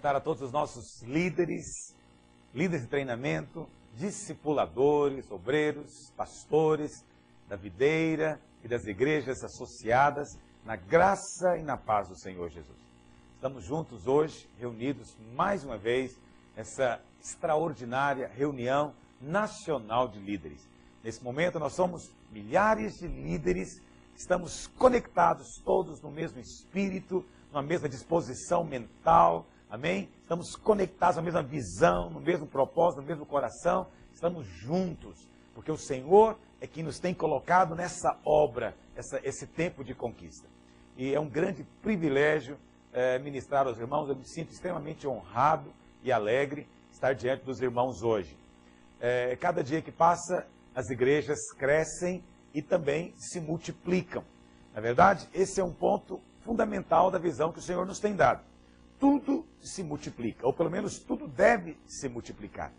cumprimentar a todos os nossos líderes de treinamento, discipuladores, obreiros, pastores da videira e das igrejas associadas na graça e na paz do Senhor Jesus. Estamos juntos hoje, reunidos mais uma vez, nessa extraordinária reunião nacional de líderes. Nesse momento nós somos milhares de líderes, estamos conectados todos no mesmo espírito, numa mesma disposição mental, amém? Estamos conectados na mesma visão, no mesmo propósito, no mesmo coração, estamos juntos, porque o Senhor é quem nos tem colocado nessa obra, esse tempo de conquista. E é um grande privilégio ministrar aos irmãos, eu me sinto extremamente honrado e alegre estar diante dos irmãos hoje. Cada dia que passa, as igrejas crescem e também se multiplicam. Na verdade, esse é um ponto fundamental da visão que o Senhor nos tem dado. Tudo se multiplica, ou pelo menos tudo deve se multiplicar.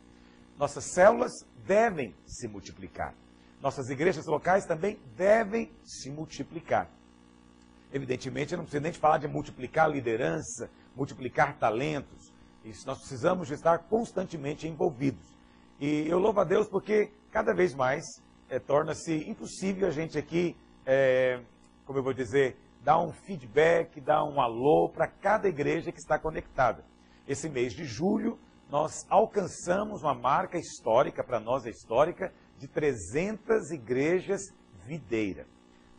Nossas células devem se multiplicar. Nossas igrejas locais também devem se multiplicar. Evidentemente, eu não preciso nem de falar de multiplicar liderança, multiplicar talentos. Isso nós precisamos de estar constantemente envolvidos. E eu louvo a Deus porque cada vez mais torna-se impossível a gente aqui, como eu vou dizer, dar um feedback, dar um alô para cada igreja que está conectada. Esse mês de julho, nós alcançamos uma marca histórica, para nós é histórica, de 300 igrejas videira.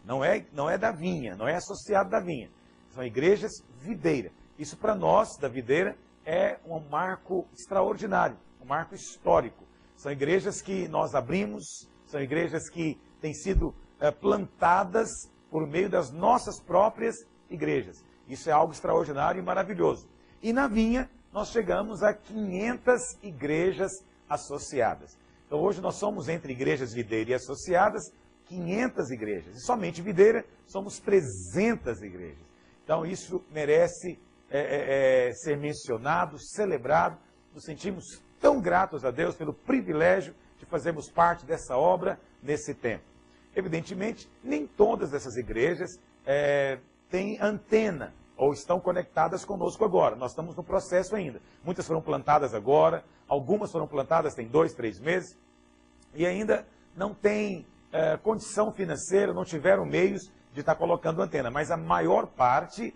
Não é da vinha, não é associado da vinha. São igrejas videira. Isso para nós, da videira, é um marco extraordinário, um marco histórico. São igrejas que nós abrimos, são igrejas que têm sido plantadas por meio das nossas próprias igrejas. Isso é algo extraordinário e maravilhoso. E na vinha, nós chegamos a 500 igrejas associadas. Então hoje nós somos, entre igrejas videira e associadas, 500 igrejas. E somente videira, somos 300 igrejas. Então isso merece ser mencionado, celebrado. Nos sentimos tão gratos a Deus pelo privilégio de fazermos parte dessa obra nesse tempo. Evidentemente, nem todas essas igrejas têm antena ou estão conectadas conosco agora. Nós estamos no processo ainda. Muitas foram plantadas agora, algumas foram plantadas tem 2, 3 meses, e ainda não tem condição financeira, não tiveram meios de estar colocando antena. Mas a maior parte,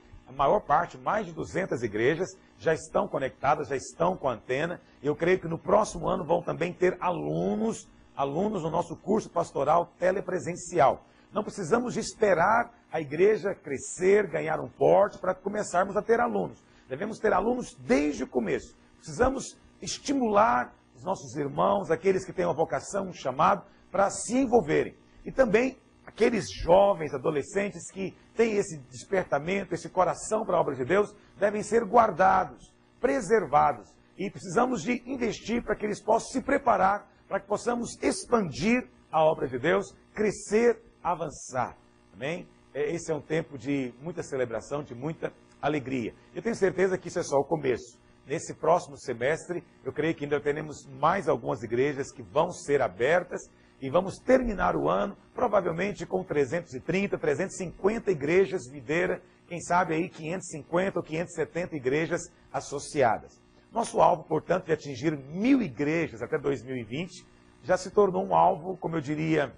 mais de 200 igrejas, já estão conectadas, já estão com antena. Eu creio que no próximo ano vão também ter alunos no nosso curso pastoral telepresencial. Não precisamos de esperar a igreja crescer, ganhar um porte para começarmos a ter alunos. Devemos ter alunos desde o começo. Precisamos estimular os nossos irmãos, aqueles que têm uma vocação, um chamado, para se envolverem. E também aqueles jovens, adolescentes que têm esse despertamento, esse coração para a obra de Deus, devem ser guardados, preservados. E precisamos de investir para que eles possam se preparar, para que possamos expandir a obra de Deus, crescer, avançar. Amém? Esse é um tempo de muita celebração, de muita alegria. Eu tenho certeza que isso é só o começo. Nesse próximo semestre, eu creio que ainda teremos mais algumas igrejas que vão ser abertas e vamos terminar o ano, provavelmente com 330, 350 igrejas videira, quem sabe aí 550 ou 570 igrejas associadas. Nosso alvo, portanto, de atingir 1000 igrejas até 2020, já se tornou um alvo, como eu diria,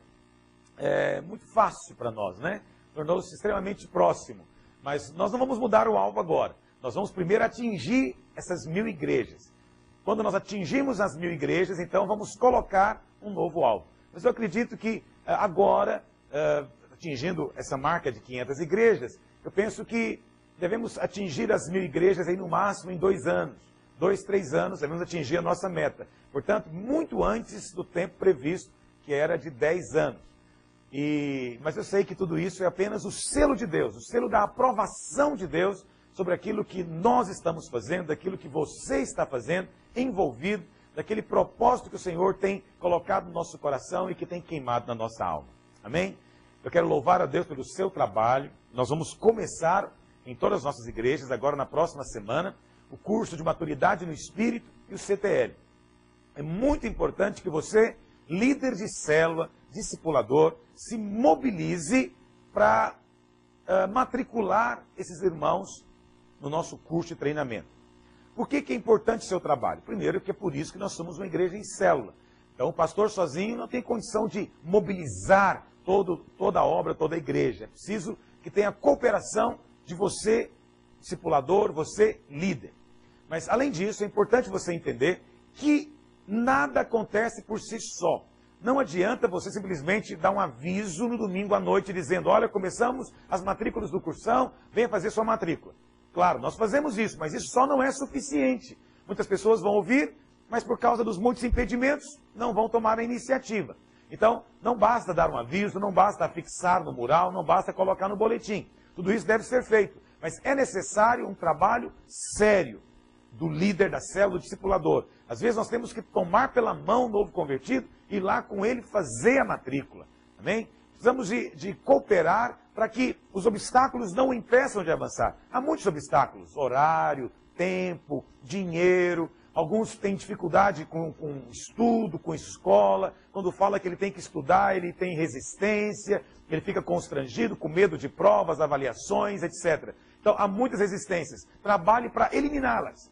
muito fácil para nós, né? Tornou-se extremamente próximo. Mas nós não vamos mudar o alvo agora. Nós vamos primeiro atingir essas 1000 igrejas. Quando nós atingimos as 1000 igrejas, então vamos colocar um novo alvo. Mas eu acredito que agora, atingindo essa marca de 500 igrejas, eu penso que devemos atingir as 1000 igrejas aí no máximo em 2 anos. 2, 3 anos, devemos atingir a nossa meta. Portanto, muito antes do tempo previsto, que era de 10 anos. Mas eu sei que tudo isso é apenas o selo de Deus, o selo da aprovação de Deus sobre aquilo que nós estamos fazendo, daquilo que você está fazendo, envolvido, daquele propósito que o Senhor tem colocado no nosso coração e que tem queimado na nossa alma. Amém? Eu quero louvar a Deus pelo seu trabalho. Nós vamos começar em todas as nossas igrejas, agora na próxima semana, o curso de maturidade no Espírito e o CTL. É muito importante que você, líder de célula, discipulador, se mobilize para matricular esses irmãos no nosso curso de treinamento. Por que é importante o seu trabalho? Primeiro, que é por isso que nós somos uma igreja em célula. Então, o pastor sozinho não tem condição de mobilizar toda a obra, toda a igreja. É preciso que tenha cooperação de você, discipulador, você, líder. Mas, além disso, é importante você entender que nada acontece por si só. Não adianta você simplesmente dar um aviso no domingo à noite dizendo, olha, começamos as matrículas do cursão, venha fazer sua matrícula. Claro, nós fazemos isso, mas isso só não é suficiente. Muitas pessoas vão ouvir, mas por causa dos muitos impedimentos, não vão tomar a iniciativa. Então, não basta dar um aviso, não basta fixar no mural, não basta colocar no boletim. Tudo isso deve ser feito, mas é necessário um trabalho sério do líder da célula, do discipulador. Às vezes nós temos que tomar pela mão o novo convertido e ir lá com ele fazer a matrícula. Amém? Precisamos de cooperar para que os obstáculos não o impeçam de avançar. Há muitos obstáculos, horário, tempo, dinheiro. Alguns têm dificuldade com estudo, com escola. Quando fala que ele tem que estudar, ele tem resistência, ele fica constrangido, com medo de provas, avaliações, etc. Então, há muitas resistências. Trabalhe para eliminá-las,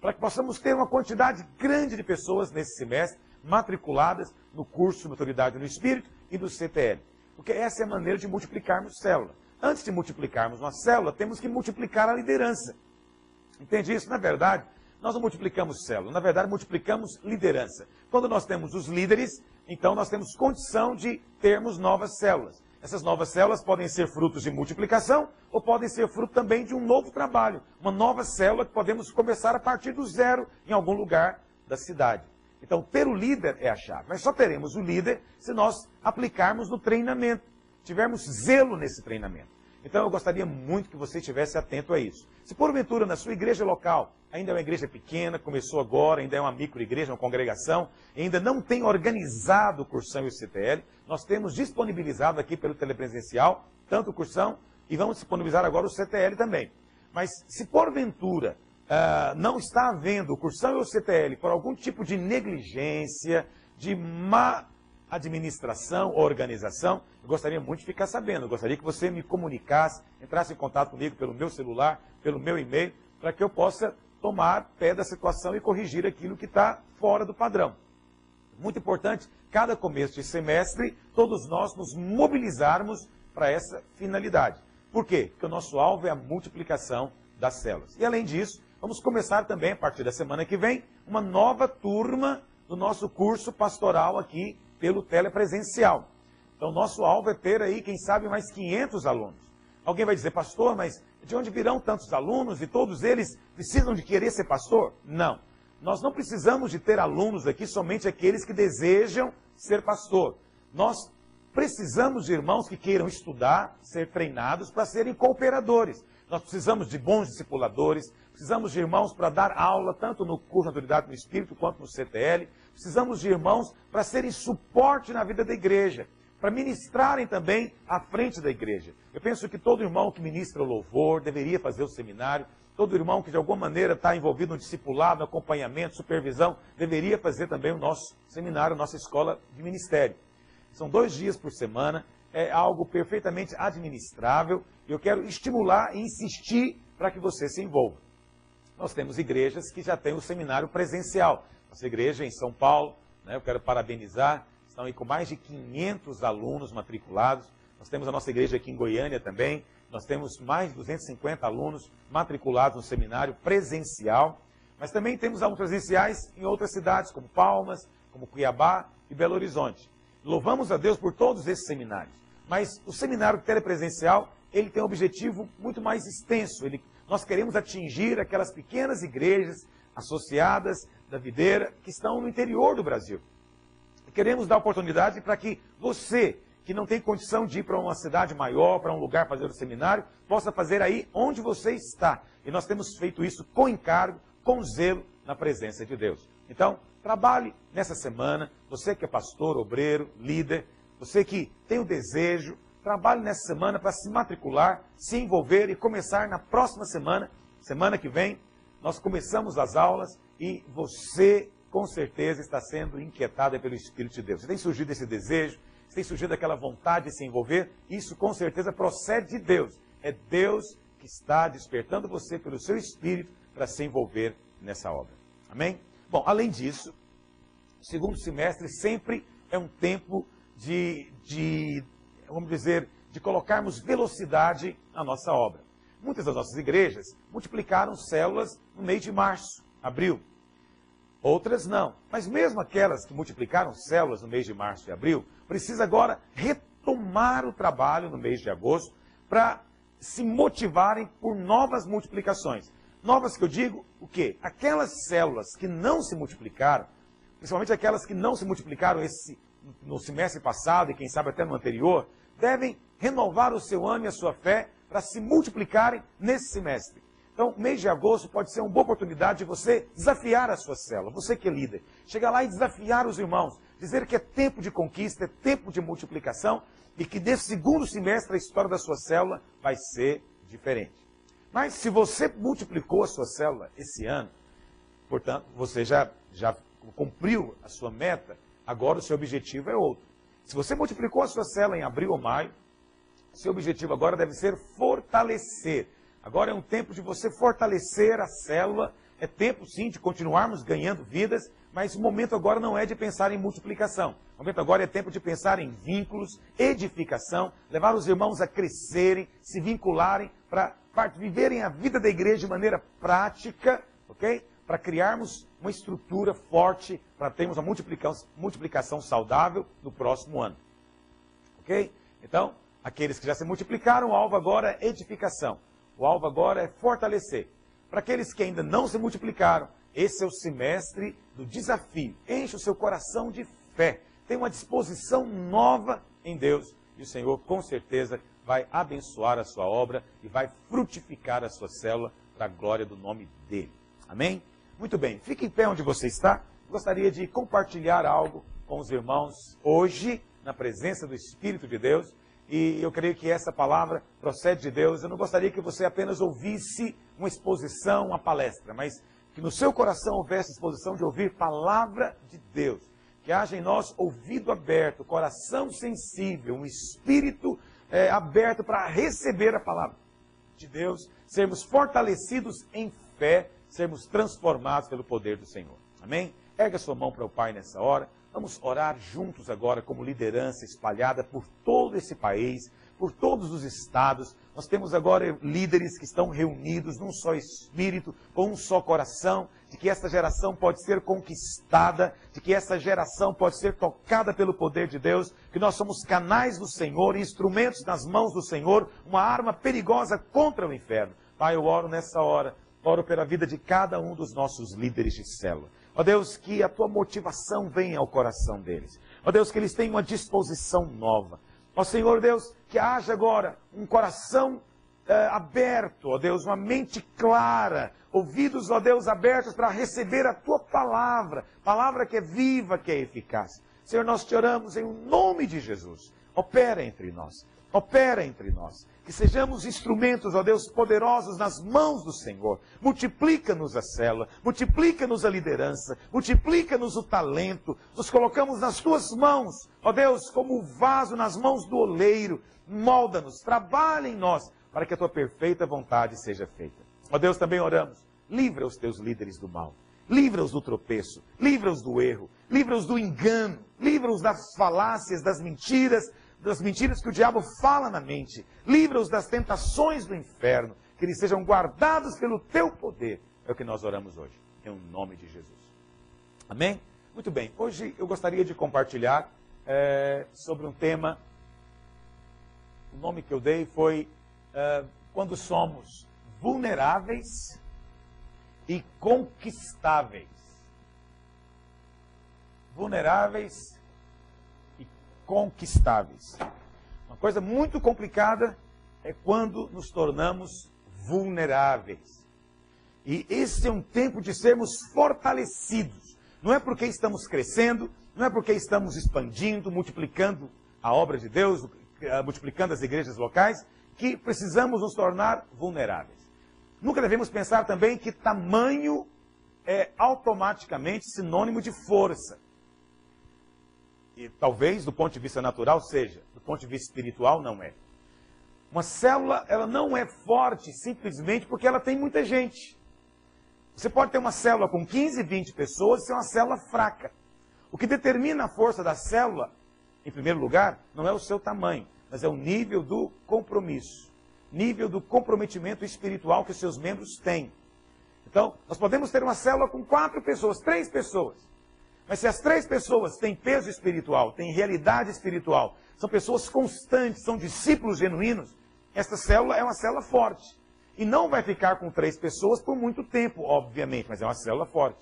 para que possamos ter uma quantidade grande de pessoas nesse semestre matriculadas no curso de Maturidade no Espírito e do CTL. Porque essa é a maneira de multiplicarmos célula. Antes de multiplicarmos uma célula, temos que multiplicar a liderança. Entende isso? Na verdade, nós não multiplicamos célula, na verdade multiplicamos liderança. Quando nós temos os líderes, então nós temos condição de termos novas células. Essas novas células podem ser frutos de multiplicação ou podem ser fruto também de um novo trabalho. Uma nova célula que podemos começar a partir do zero em algum lugar da cidade. Então, ter o líder é a chave. Mas só teremos o líder se nós aplicarmos no treinamento, tivermos zelo nesse treinamento. Então, eu gostaria muito que você estivesse atento a isso. Se porventura na sua igreja local, ainda é uma igreja pequena, começou agora, ainda é uma microigreja, uma congregação, ainda não tem organizado o cursão e o CTL, nós temos disponibilizado aqui pelo telepresencial, tanto o cursão, e vamos disponibilizar agora o CTL também. Mas se porventura não está havendo o cursão e o CTL por algum tipo de negligência, de má administração ou organização, eu gostaria muito de ficar sabendo. Eu gostaria que você me comunicasse, entrasse em contato comigo pelo meu celular, pelo meu e-mail, para que eu possa tomar pé da situação e corrigir aquilo que está fora do padrão. Muito importante, cada começo de semestre, todos nós nos mobilizarmos para essa finalidade. Por quê? Porque o nosso alvo é a multiplicação das células. E além disso, vamos começar também, a partir da semana que vem, uma nova turma do nosso curso pastoral aqui pelo telepresencial. Então, nosso alvo é ter aí, quem sabe, mais 500 alunos. Alguém vai dizer, pastor, mas de onde virão tantos alunos e todos eles precisam de querer ser pastor? Não. Nós não precisamos de ter alunos aqui somente aqueles que desejam ser pastor. Nós precisamos de irmãos que queiram estudar, ser treinados para serem cooperadores. Nós precisamos de bons discipuladores, precisamos de irmãos para dar aula, tanto no curso de Maturidade no Espírito quanto no CTL. Precisamos de irmãos para serem suporte na vida da igreja, para ministrarem também à frente da igreja. Eu penso que todo irmão que ministra o louvor deveria fazer o seminário, todo irmão que de alguma maneira está envolvido no discipulado, no acompanhamento, supervisão, deveria fazer também o nosso seminário, a nossa escola de ministério. São 2 dias por semana, é algo perfeitamente administrável, e eu quero estimular e insistir para que você se envolva. Nós temos igrejas que já têm o seminário presencial. Nossa igreja em São Paulo, eu quero parabenizar, estão aí com mais de 500 alunos matriculados. Nós temos a nossa igreja aqui em Goiânia também, nós temos mais de 250 alunos matriculados no seminário presencial, mas também temos alunos presenciais em outras cidades, como Palmas, como Cuiabá e Belo Horizonte. Louvamos a Deus por todos esses seminários, mas o seminário telepresencial, ele tem um objetivo muito mais extenso. Nós queremos atingir aquelas pequenas igrejas associadas da videira que estão no interior do Brasil. E queremos dar oportunidade para que você, que não tem condição de ir para uma cidade maior, para um lugar fazer o seminário, possa fazer aí onde você está. E nós temos feito isso com encargo, com zelo, na presença de Deus. Então, trabalhe nessa semana, você que é pastor, obreiro, líder, você que tem o desejo, trabalhe nessa semana para se matricular, se envolver e começar na próxima semana, semana que vem, nós começamos as aulas e você, com certeza, está sendo inquietado pelo Espírito de Deus. Você tem surgido esse desejo, você tem surgido aquela vontade de se envolver, isso com certeza procede de Deus. É Deus que está despertando você pelo seu Espírito para se envolver nessa obra. Amém? Bom, além disso, o segundo semestre sempre é um tempo vamos dizer, de colocarmos velocidade na nossa obra. Muitas das nossas igrejas multiplicaram células no mês de março, abril. Outras não. Mas mesmo aquelas que multiplicaram células no mês de março e abril, precisa agora retomar o trabalho no mês de agosto para se motivarem por novas multiplicações. Novas que eu digo, o quê? Aquelas células que não se multiplicaram, principalmente aquelas que não se multiplicaram no semestre passado e quem sabe até no anterior, devem renovar o seu ânimo e a sua fé para se multiplicarem nesse semestre. Então, mês de agosto pode ser uma boa oportunidade de você desafiar a sua célula, você que é líder. Chegar lá e desafiar os irmãos, dizer que é tempo de conquista, é tempo de multiplicação e que nesse segundo semestre a história da sua célula vai ser diferente. Mas se você multiplicou a sua célula esse ano, portanto, você já cumpriu a sua meta, agora o seu objetivo é outro. Se você multiplicou a sua célula em abril ou maio, seu objetivo agora deve ser fortalecer. Agora é um tempo de você fortalecer a célula. É tempo, sim, de continuarmos ganhando vidas, mas o momento agora não é de pensar em multiplicação. O momento agora é tempo de pensar em vínculos, edificação, levar os irmãos a crescerem, se vincularem, para viverem a vida da igreja de maneira prática, ok? Para criarmos uma estrutura forte, para termos uma multiplicação saudável no próximo ano. Ok? Então, aqueles que já se multiplicaram, o alvo agora é edificação. O alvo agora é fortalecer. Para aqueles que ainda não se multiplicaram, esse é o semestre do desafio. Enche o seu coração de fé. Tenha uma disposição nova em Deus. E o Senhor, com certeza, vai abençoar a sua obra e vai frutificar a sua célula para a glória do nome dEle. Amém? Muito bem. Fique em pé onde você está. Gostaria de compartilhar algo com os irmãos hoje, na presença do Espírito de Deus. E eu creio que essa palavra procede de Deus. Eu não gostaria que você apenas ouvisse uma exposição, uma palestra, mas que no seu coração houvesse exposição de ouvir palavra de Deus. Que haja em nós ouvido aberto, coração sensível, um espírito aberto para receber a palavra de Deus, sermos fortalecidos em fé, sermos transformados pelo poder do Senhor. Amém? Erga sua mão para o Pai nessa hora. Vamos orar juntos agora como liderança espalhada por todo esse país, por todos os estados. Nós temos agora líderes que estão reunidos num só espírito, com um só coração, de que essa geração pode ser conquistada, de que essa geração pode ser tocada pelo poder de Deus, que nós somos canais do Senhor, instrumentos nas mãos do Senhor, uma arma perigosa contra o inferno. Pai, eu oro nessa hora, oro pela vida de cada um dos nossos líderes de célula. Ó Deus, que a tua motivação venha ao coração deles. Ó Deus, que eles tenham uma disposição nova. Ó Senhor Deus, que haja agora um coração aberto, ó Deus, uma mente clara, ouvidos, ó Deus, abertos para receber a tua palavra, palavra que é viva, que é eficaz. Senhor, nós te oramos em nome de Jesus. Opera entre nós. Opera entre nós. Que sejamos instrumentos, ó Deus, poderosos nas mãos do Senhor. Multiplica-nos a célula, multiplica-nos a liderança, multiplica-nos o talento. Nos colocamos nas tuas mãos, ó Deus, como o vaso nas mãos do oleiro. Molda-nos, trabalha em nós, para que a tua perfeita vontade seja feita. Ó Deus, também oramos, livra os teus líderes do mal. Livra-os do tropeço, livra-os do erro, livra-os do engano, livra-os das falácias, das mentiras que o diabo fala na mente. Livra-os das tentações do inferno, que eles sejam guardados pelo teu poder. É o que nós oramos hoje, em nome de Jesus. Amém? Muito bem, hoje eu gostaria de compartilhar sobre um tema. O nome que eu dei foi quando somos vulneráveis e conquistáveis. Vulneráveis e conquistáveis. Uma coisa muito complicada é quando nos tornamos vulneráveis. E esse é um tempo de sermos fortalecidos. Não é porque estamos crescendo, não é porque estamos expandindo, multiplicando a obra de Deus, multiplicando as igrejas locais, que precisamos nos tornar vulneráveis. Nunca devemos pensar também que tamanho é automaticamente sinônimo de força. E talvez do ponto de vista natural seja, do ponto de vista espiritual não é. Uma célula, ela não é forte simplesmente porque ela tem muita gente. Você pode ter uma célula com 15, 20 pessoas e ser uma célula fraca. O que determina a força da célula, em primeiro lugar, não é o seu tamanho, mas é o nível do compromisso, nível do comprometimento espiritual que os seus membros têm. Então, nós podemos ter uma célula com 4 pessoas, 3 pessoas. Mas se as 3 pessoas têm peso espiritual, têm realidade espiritual, são pessoas constantes, são discípulos genuínos, essa célula é uma célula forte. E não vai ficar com 3 pessoas por muito tempo, obviamente, mas é uma célula forte.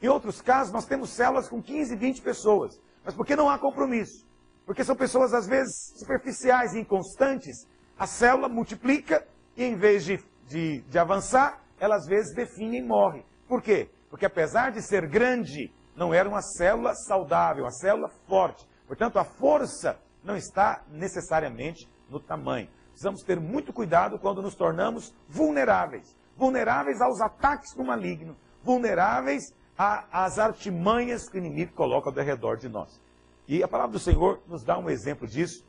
Em outros casos, nós temos células com 15, 20 pessoas. Mas porque não há compromisso? Porque são pessoas, às vezes, superficiais e inconstantes. A célula multiplica e, em vez de avançar, ela, às vezes, definha e morre. Por quê? Porque, apesar de ser grande, não era uma célula saudável, uma célula forte. Portanto, a força não está necessariamente no tamanho. Precisamos ter muito cuidado quando nos tornamos vulneráveis. Vulneráveis aos ataques do maligno. Vulneráveis às artimanhas que o inimigo coloca ao redor de nós. E a palavra do Senhor nos dá um exemplo disso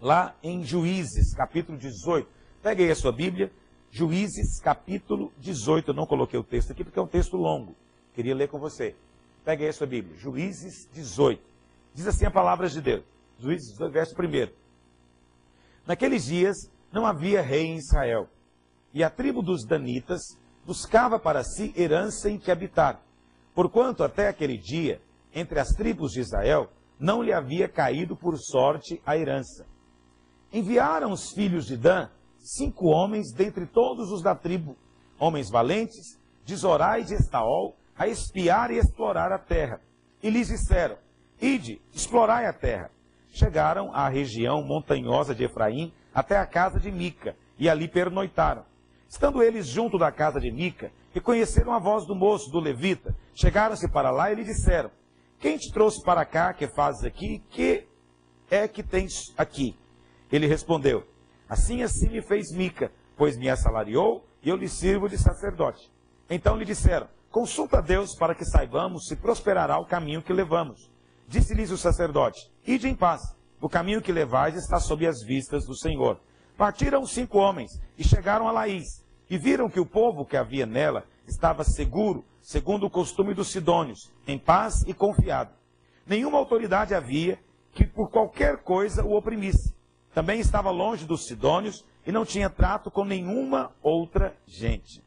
lá em Juízes, capítulo 18. Pegue aí a sua Bíblia, Juízes, capítulo 18. Eu não coloquei o texto aqui porque é um texto longo. Queria ler com você. Pegue aí a sua Bíblia, Juízes 18. Diz assim a palavra de Deus. Juízes 18, verso 1. Naqueles dias não havia rei em Israel, e a tribo dos danitas buscava para si herança em que habitar, porquanto até aquele dia, entre as tribos de Israel, não lhe havia caído por sorte a herança. Enviaram os filhos de Dan 5 homens dentre todos os da tribo, homens valentes, de Zorá e de Estaol, a espiar e explorar a terra. E lhes disseram, ide, explorai a terra. Chegaram à região montanhosa de Efraim, até a casa de Mica, e ali pernoitaram. Estando eles junto da casa de Mica, reconheceram a voz do moço, do levita. Chegaram-se para lá e lhe disseram, quem te trouxe para cá, que fazes aqui, que é que tens aqui? Ele respondeu, assim me fez Mica, pois me assalariou, e eu lhe sirvo de sacerdote. Então lhe disseram, consulta a Deus para que saibamos se prosperará o caminho que levamos. Disse-lhes o sacerdote, ide em paz, o caminho que levais está sob as vistas do Senhor. Partiram 5 homens e chegaram a Laís, e viram que o povo que havia nela estava seguro, segundo o costume dos sidônios, em paz e confiado. Nenhuma autoridade havia que por qualquer coisa o oprimisse. Também estava longe dos sidônios e não tinha trato com nenhuma outra gente.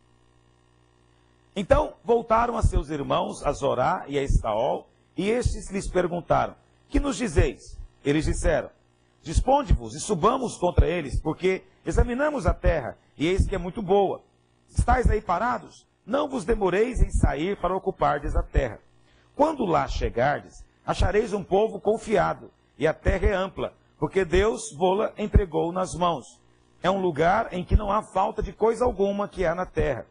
Então voltaram a seus irmãos, a Zorá e a Estaol, e estes lhes perguntaram, que nos dizeis? Eles disseram, disponde-vos e subamos contra eles, porque examinamos a terra, e eis que é muito boa. Estais aí parados? Não vos demoreis em sair para ocupardes a terra. Quando lá chegardes, achareis um povo confiado, e a terra é ampla, porque Deus vô-la entregou nas mãos. É um lugar em que não há falta de coisa alguma que há na terra.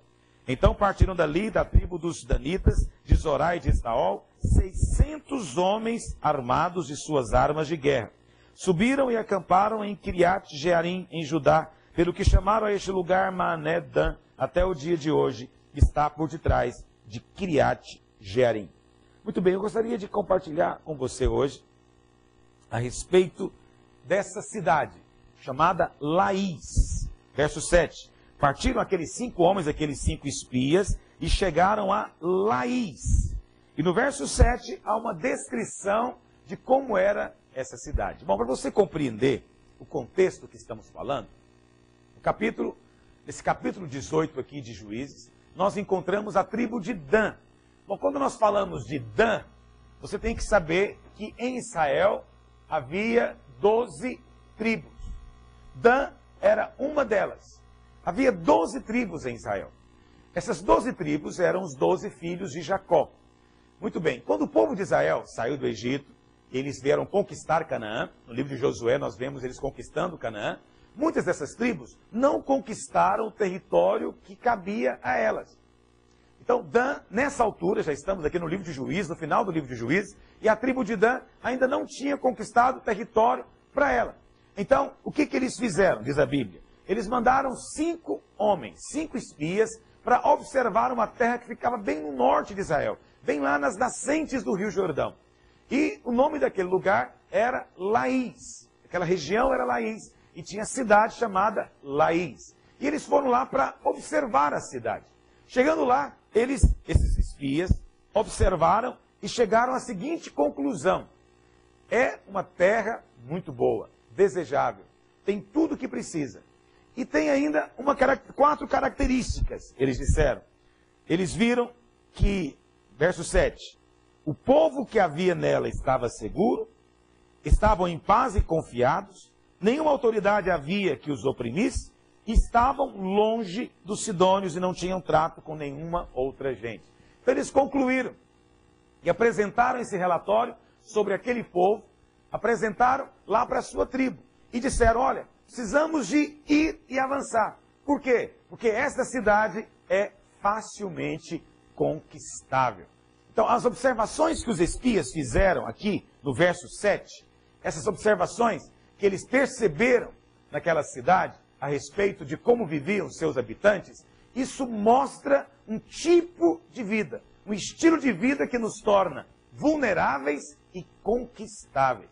Então partiram dali, da tribo dos danitas, de Zorá e de Estaol, 600 homens armados de suas armas de guerra. Subiram e acamparam em Kiriat Jearim, em Judá, pelo que chamaram a este lugar Maané Dan, até o dia de hoje, está por detrás de Kiriat Jearim. Muito bem, eu gostaria de compartilhar com você hoje a respeito dessa cidade, chamada Laís. Verso 7. Partiram aqueles 5 homens, aqueles 5 espias, e chegaram a Laís. E no verso 7 há uma descrição de como era essa cidade. Bom, para você compreender o contexto que estamos falando, nesse capítulo 18 aqui de Juízes, nós encontramos a tribo de Dan. Bom, quando nós falamos de Dan, você tem que saber que em Israel havia 12 tribos. Dan era uma delas. Havia 12 tribos em Israel. Essas 12 tribos eram os 12 filhos de Jacó. Muito bem, quando o povo de Israel saiu do Egito, eles vieram conquistar Canaã. No livro de Josué nós vemos eles conquistando Canaã. Muitas dessas tribos não conquistaram o território que cabia a elas. Então, Dan, nessa altura, já estamos aqui no livro de Juízes, no final do livro de Juízes, e a tribo de Dan ainda não tinha conquistado o território para ela. Então, o que eles fizeram, diz a Bíblia? Eles mandaram 5 homens, 5 espias, para observar uma terra que ficava bem no norte de Israel, bem lá nas nascentes do Rio Jordão. E o nome daquele lugar era Laís. Aquela região era Laís. E tinha cidade chamada Laís. E eles foram lá para observar a cidade. Chegando lá, esses espias, observaram e chegaram à seguinte conclusão: é uma terra muito boa, desejável, tem tudo o que precisa. E tem ainda 4 características, eles disseram. Eles viram que, verso 7, o povo que havia nela estava seguro, estavam em paz e confiados, nenhuma autoridade havia que os oprimisse, estavam longe dos sidônios e não tinham trato com nenhuma outra gente. Então eles concluíram e apresentaram esse relatório sobre aquele povo, apresentaram lá para a sua tribo e disseram: olha, precisamos de ir e avançar. Por quê? Porque esta cidade é facilmente conquistável. Então, as observações que os espias fizeram aqui no verso 7, essas observações que eles perceberam naquela cidade a respeito de como viviam seus habitantes, isso mostra um tipo de vida, um estilo de vida que nos torna vulneráveis e conquistáveis.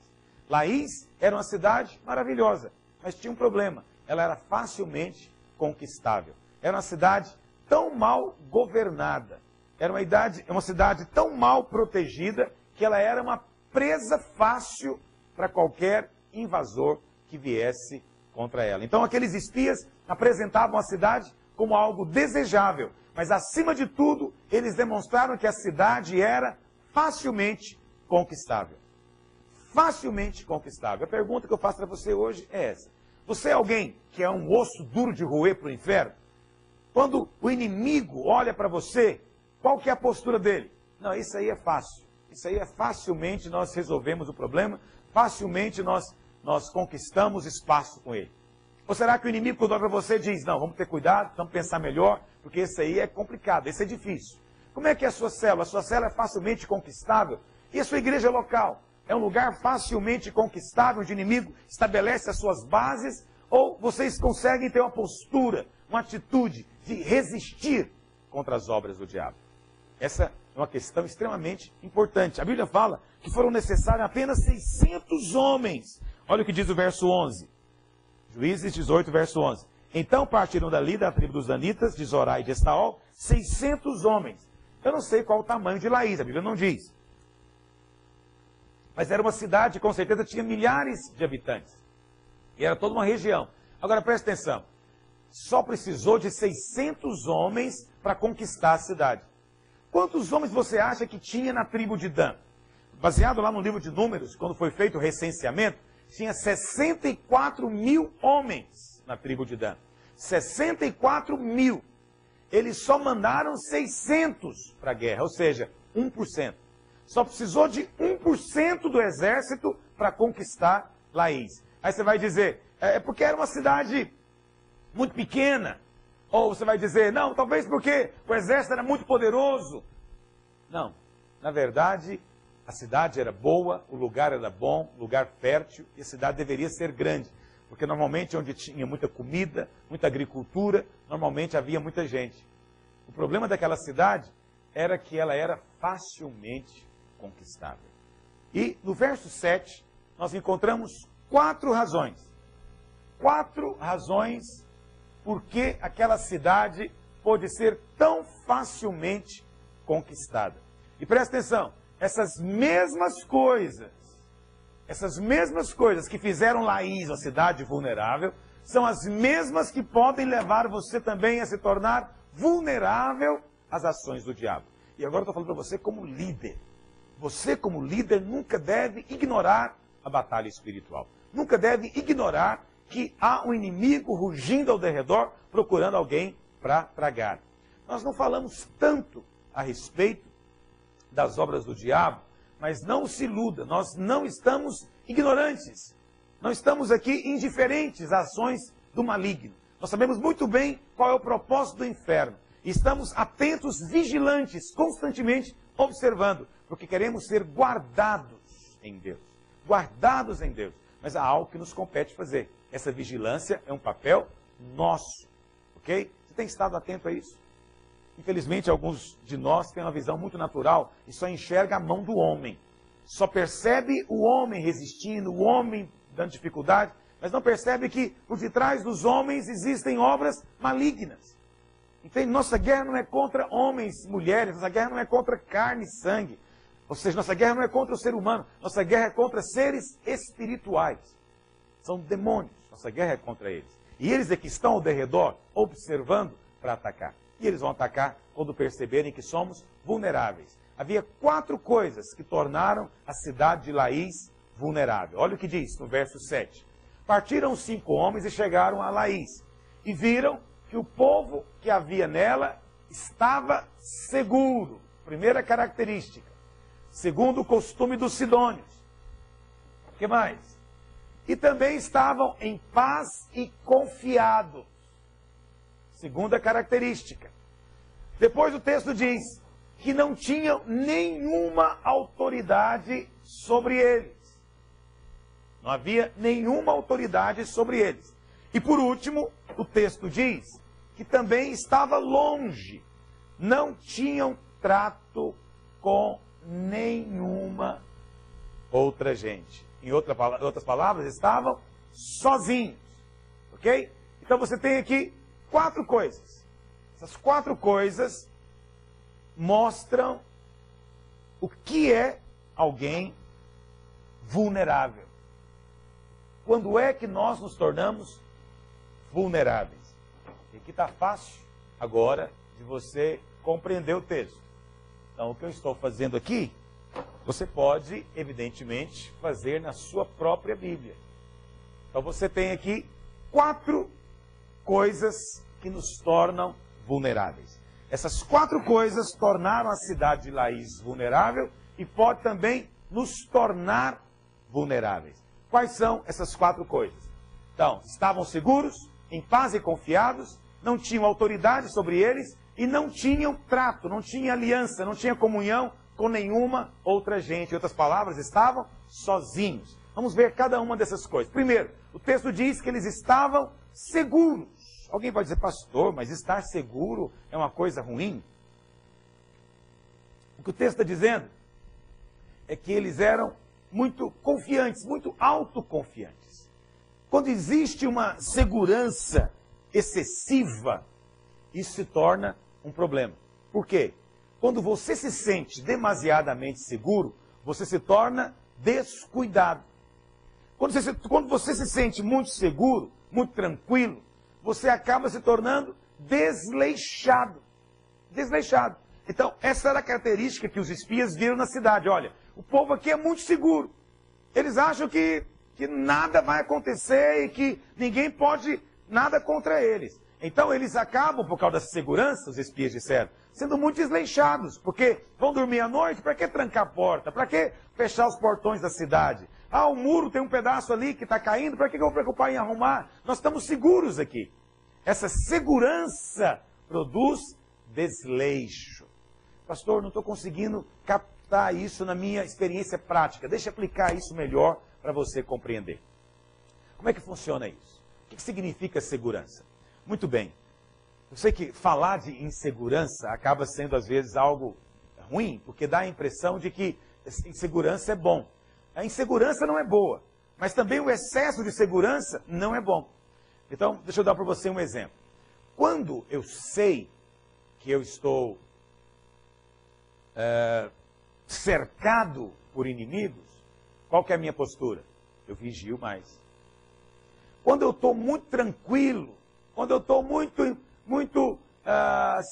Laís era uma cidade maravilhosa, mas tinha um problema: ela era facilmente conquistável. Era uma cidade tão mal governada, era uma cidade tão mal protegida, que ela era uma presa fácil para qualquer invasor que viesse contra ela. Então aqueles espias apresentavam a cidade como algo desejável, mas acima de tudo, eles demonstraram que a cidade era facilmente conquistável. Facilmente conquistável. A pergunta que eu faço para você hoje é essa: você é alguém que é um osso duro de roer para o inferno? Quando o inimigo olha para você, qual que é a postura dele? Não, isso aí é fácil. Isso aí é facilmente nós resolvemos o problema, facilmente nós conquistamos espaço com ele. Ou será que o inimigo, quando olha para você, diz: não, vamos ter cuidado, vamos pensar melhor, porque esse aí é complicado, esse é difícil. Como é que é a sua célula? A sua célula é facilmente conquistável? E a sua igreja local? É um lugar facilmente conquistável, onde o inimigo estabelece as suas bases? Ou vocês conseguem ter uma postura, uma atitude de resistir contra as obras do diabo? Essa é uma questão extremamente importante. A Bíblia fala que foram necessários apenas 600 homens. Olha o que diz o verso 11. Juízes 18, verso 11. Então partiram dali da tribo dos Danitas, de Zorá e de Estaol, 600 homens. Eu não sei qual o tamanho de Laís, a Bíblia não diz. Mas era uma cidade, com certeza, tinha milhares de habitantes. E era toda uma região. Agora, presta atenção. Só precisou de 600 homens para conquistar a cidade. Quantos homens você acha que tinha na tribo de Dan? Baseado lá no livro de Números, quando foi feito o recenseamento, tinha 64 mil homens na tribo de Dan. 64 mil. Eles só mandaram 600 para a guerra, ou seja, 1%. Só precisou de 1% do exército para conquistar Laís. Aí você vai dizer: é porque era uma cidade muito pequena. Ou você vai dizer: não, talvez porque o exército era muito poderoso. Não, na verdade, a cidade era boa, o lugar era bom, lugar fértil, e a cidade deveria ser grande. Porque normalmente onde tinha muita comida, muita agricultura, normalmente havia muita gente. O problema daquela cidade era que ela era facilmente conquistável. E no verso 7, nós encontramos 4 razões. 4 razões por que aquela cidade pôde ser tão facilmente conquistada. E presta atenção, essas mesmas coisas que fizeram Laís uma cidade vulnerável, são as mesmas que podem levar você também a se tornar vulnerável às ações do diabo. E agora eu estou falando para você como líder. Você como líder nunca deve ignorar a batalha espiritual. Nunca deve ignorar que há um inimigo rugindo ao derredor, procurando alguém para tragar. Nós não falamos tanto a respeito das obras do diabo, mas não se iluda, nós não estamos ignorantes. Não estamos aqui indiferentes às ações do maligno. Nós sabemos muito bem qual é o propósito do inferno. E estamos atentos, vigilantes, constantemente observando, porque queremos ser guardados em Deus. Guardados em Deus. Mas há algo que nos compete fazer. Essa vigilância é um papel nosso. Ok? Você tem estado atento a isso? Infelizmente, alguns de nós têm uma visão muito natural e só enxerga a mão do homem. Só percebe o homem resistindo, o homem dando dificuldade, mas não percebe que por detrás dos homens existem obras malignas. Entende? Nossa guerra não é contra homens, mulheres, nossa guerra não é contra carne e sangue. Ou seja, nossa guerra não é contra o ser humano, nossa guerra é contra seres espirituais. São demônios, nossa guerra é contra eles. E eles é que estão ao derredor, observando para atacar. E eles vão atacar quando perceberem que somos vulneráveis. Havia 4 coisas que tornaram a cidade de Laís vulnerável. Olha o que diz no verso 7. Partiram 5 homens e chegaram a Laís. E viram que o povo que havia nela estava seguro. Primeira característica. Segundo o costume dos sidônios. O que mais? E também estavam em paz e confiados. Segunda característica. Depois o texto diz que não tinham nenhuma autoridade sobre eles. Não havia nenhuma autoridade sobre eles. E por último, o texto diz que também estava longe. Não tinham trato com nenhuma outra gente. Em outras palavras, estavam sozinhos. Ok? Então você tem aqui 4 coisas. Essas 4 coisas mostram o que é alguém vulnerável. Quando é que nós nos tornamos vulneráveis? E aqui está fácil agora de você compreender o texto. Então, o que eu estou fazendo aqui, você pode, evidentemente, fazer na sua própria Bíblia. Então, você tem aqui 4 coisas que nos tornam vulneráveis. Essas 4 coisas tornaram a cidade de Laís vulnerável e pode também nos tornar vulneráveis. Quais são essas 4 coisas? Então, estavam seguros, em paz e confiados, não tinham autoridade sobre eles e não tinham trato, não tinham aliança, não tinham comunhão com nenhuma outra gente. Em outras palavras, estavam sozinhos. Vamos ver cada uma dessas coisas. Primeiro, o texto diz que eles estavam seguros. Alguém pode dizer, pastor, mas estar seguro é uma coisa ruim? O que o texto está dizendo é que eles eram muito confiantes, muito autoconfiantes. Quando existe uma segurança excessiva, isso se torna um problema. Por quê? Quando você se sente demasiadamente seguro, você se torna descuidado. Quando você se sente muito seguro, muito tranquilo, você acaba se tornando desleixado. Desleixado. Então, essa era a característica que os espias viram na cidade. Olha, o povo aqui é muito seguro. Eles acham que nada vai acontecer e que ninguém pode nada contra eles. Então, eles acabam, por causa da segurança, os espias disseram, sendo muito desleixados. Porque vão dormir à noite, para que trancar a porta? Para que fechar os portões da cidade? Ah, o muro tem um pedaço ali que está caindo, para que eu vou preocupar em arrumar? Nós estamos seguros aqui. Essa segurança produz desleixo. Pastor, não estou conseguindo captar isso na minha experiência prática. Deixa eu aplicar isso melhor para você compreender. Como é que funciona isso? O que significa segurança? Muito bem. Eu sei que falar de insegurança acaba sendo às vezes algo ruim, porque dá a impressão de que insegurança é bom. A insegurança não é boa, mas também o excesso de segurança não é bom. Então, deixa eu dar para você um exemplo. Quando eu sei que eu estou cercado por inimigos, qual que é a minha postura? Eu vigio mais. Quando eu estou muito tranquilo, quando eu estou muito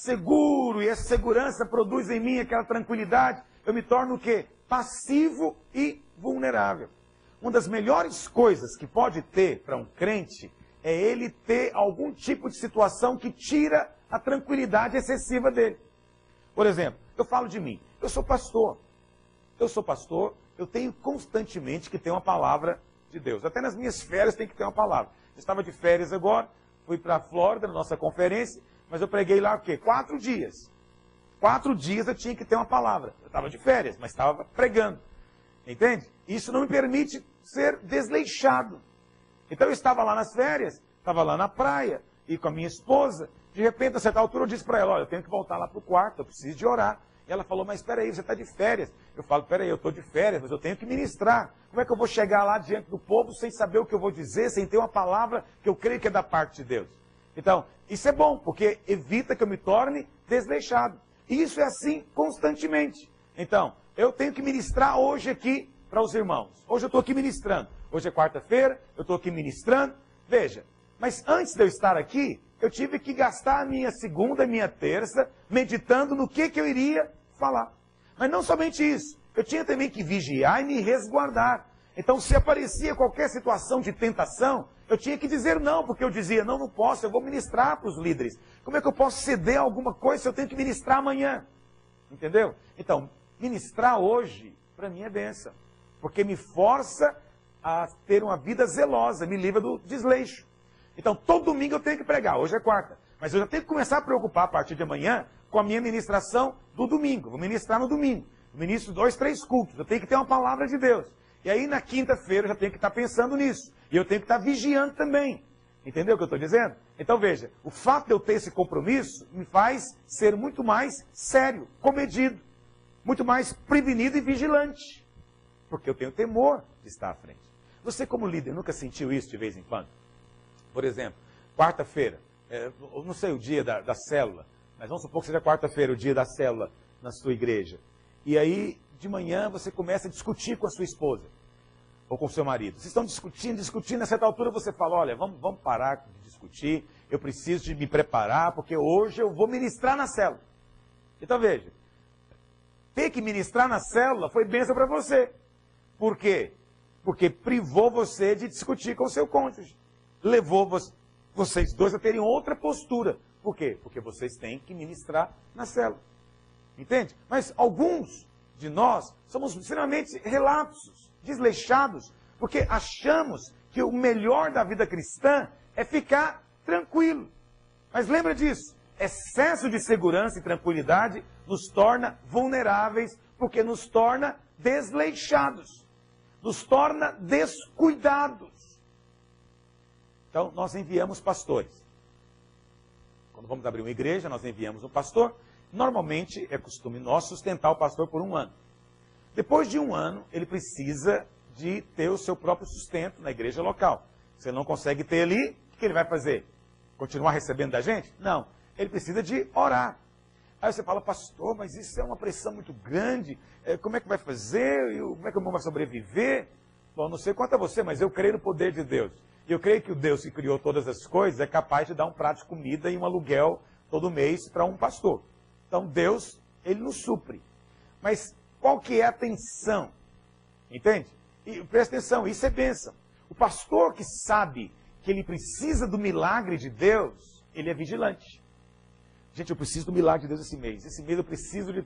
seguro, e essa segurança produz em mim aquela tranquilidade, eu me torno o quê? Passivo e vulnerável. Uma das melhores coisas que pode ter para um crente é ele ter algum tipo de situação que tira a tranquilidade excessiva dele. Por exemplo, eu falo de mim. Eu sou pastor. Eu tenho constantemente que ter uma palavra de Deus. Até nas minhas férias tem que ter uma palavra. Eu estava de férias agora, fui para a Flórida, na nossa conferência, mas eu preguei lá o quê? 4 dias. 4 dias eu tinha que ter uma palavra. Eu estava de férias, mas estava pregando. Entende? Isso não me permite ser desleixado. Então eu estava lá nas férias, estava lá na praia, e com a minha esposa. De repente, a certa altura, eu disse para ela, olha, eu tenho que voltar lá para o quarto, eu preciso de orar. E ela falou, mas espera aí, você está de férias. Eu falo, espera aí, eu estou de férias, mas eu tenho que ministrar. Como é que eu vou chegar lá diante do povo sem saber o que eu vou dizer, sem ter uma palavra que eu creio que é da parte de Deus? Então, isso é bom, porque evita que eu me torne desleixado. E isso é assim constantemente. Então, eu tenho que ministrar hoje aqui para os irmãos. Hoje eu estou aqui ministrando. Hoje é quarta-feira, eu estou aqui ministrando. Veja, mas antes de eu estar aqui, eu tive que gastar a minha segunda e minha terça meditando no que eu iria falar. Mas não somente isso, eu tinha também que vigiar e me resguardar. Então, se aparecia qualquer situação de tentação, eu tinha que dizer não, porque eu dizia, não, não posso, eu vou ministrar para os líderes. Como é que eu posso ceder a alguma coisa se eu tenho que ministrar amanhã? Entendeu? Então, ministrar hoje, para mim é bênção, porque me força a ter uma vida zelosa, me livra do desleixo. Então, todo domingo eu tenho que pregar, hoje é quarta, mas eu já tenho que começar a preocupar a partir de amanhã com a minha ministração do domingo. Vou ministrar no domingo, eu ministro 2, 3 cultos, eu tenho que ter uma palavra de Deus. E aí na quinta-feira eu já tenho que estar pensando nisso, e eu tenho que estar vigiando também. Entendeu o que eu estou dizendo? Então veja, o fato de eu ter esse compromisso me faz ser muito mais sério, comedido, muito mais prevenido e vigilante, porque eu tenho temor de estar à frente. Você como líder nunca sentiu isso de vez em quando? Por exemplo, quarta-feira, eu não sei o dia da célula, mas vamos supor que seja quarta-feira o dia da célula na sua igreja. E aí, de manhã, você começa a discutir com a sua esposa, ou com o seu marido. Vocês estão discutindo, a certa altura você fala, olha, vamos parar de discutir, eu preciso de me preparar, porque hoje eu vou ministrar na célula. Então veja, ter que ministrar na célula foi bênção para você. Por quê? Porque privou você de discutir com o seu cônjuge. Levou vocês dois a terem outra postura. Por quê? Porque vocês têm que ministrar na célula. Entende? Mas alguns de nós somos extremamente relapsos, desleixados, porque achamos que o melhor da vida cristã é ficar tranquilo. Mas lembra disso, excesso de segurança e tranquilidade nos torna vulneráveis, porque nos torna desleixados, nos torna descuidados. Então, nós enviamos pastores. Quando vamos abrir uma igreja, nós enviamos um pastor. Normalmente, é costume nosso sustentar o pastor por 1 ano. Depois de 1 ano, ele precisa de ter o seu próprio sustento na igreja local. Se ele não consegue ter ali, o que ele vai fazer? Continuar recebendo da gente? Não. Ele precisa de orar. Aí você fala, pastor, mas isso é uma pressão muito grande. Como é que vai fazer? Como é que o irmão vai sobreviver? Bom, não sei quanto a você, mas eu creio no poder de Deus. E eu creio que o Deus que criou todas as coisas é capaz de dar um prato de comida e um aluguel todo mês para um pastor. Então Deus, ele nos supre. Mas qual que é a tensão? Entende? E presta atenção, isso é bênção. O pastor que sabe que ele precisa do milagre de Deus, ele é vigilante. Gente, eu preciso do milagre de Deus esse mês. Esse mês eu preciso de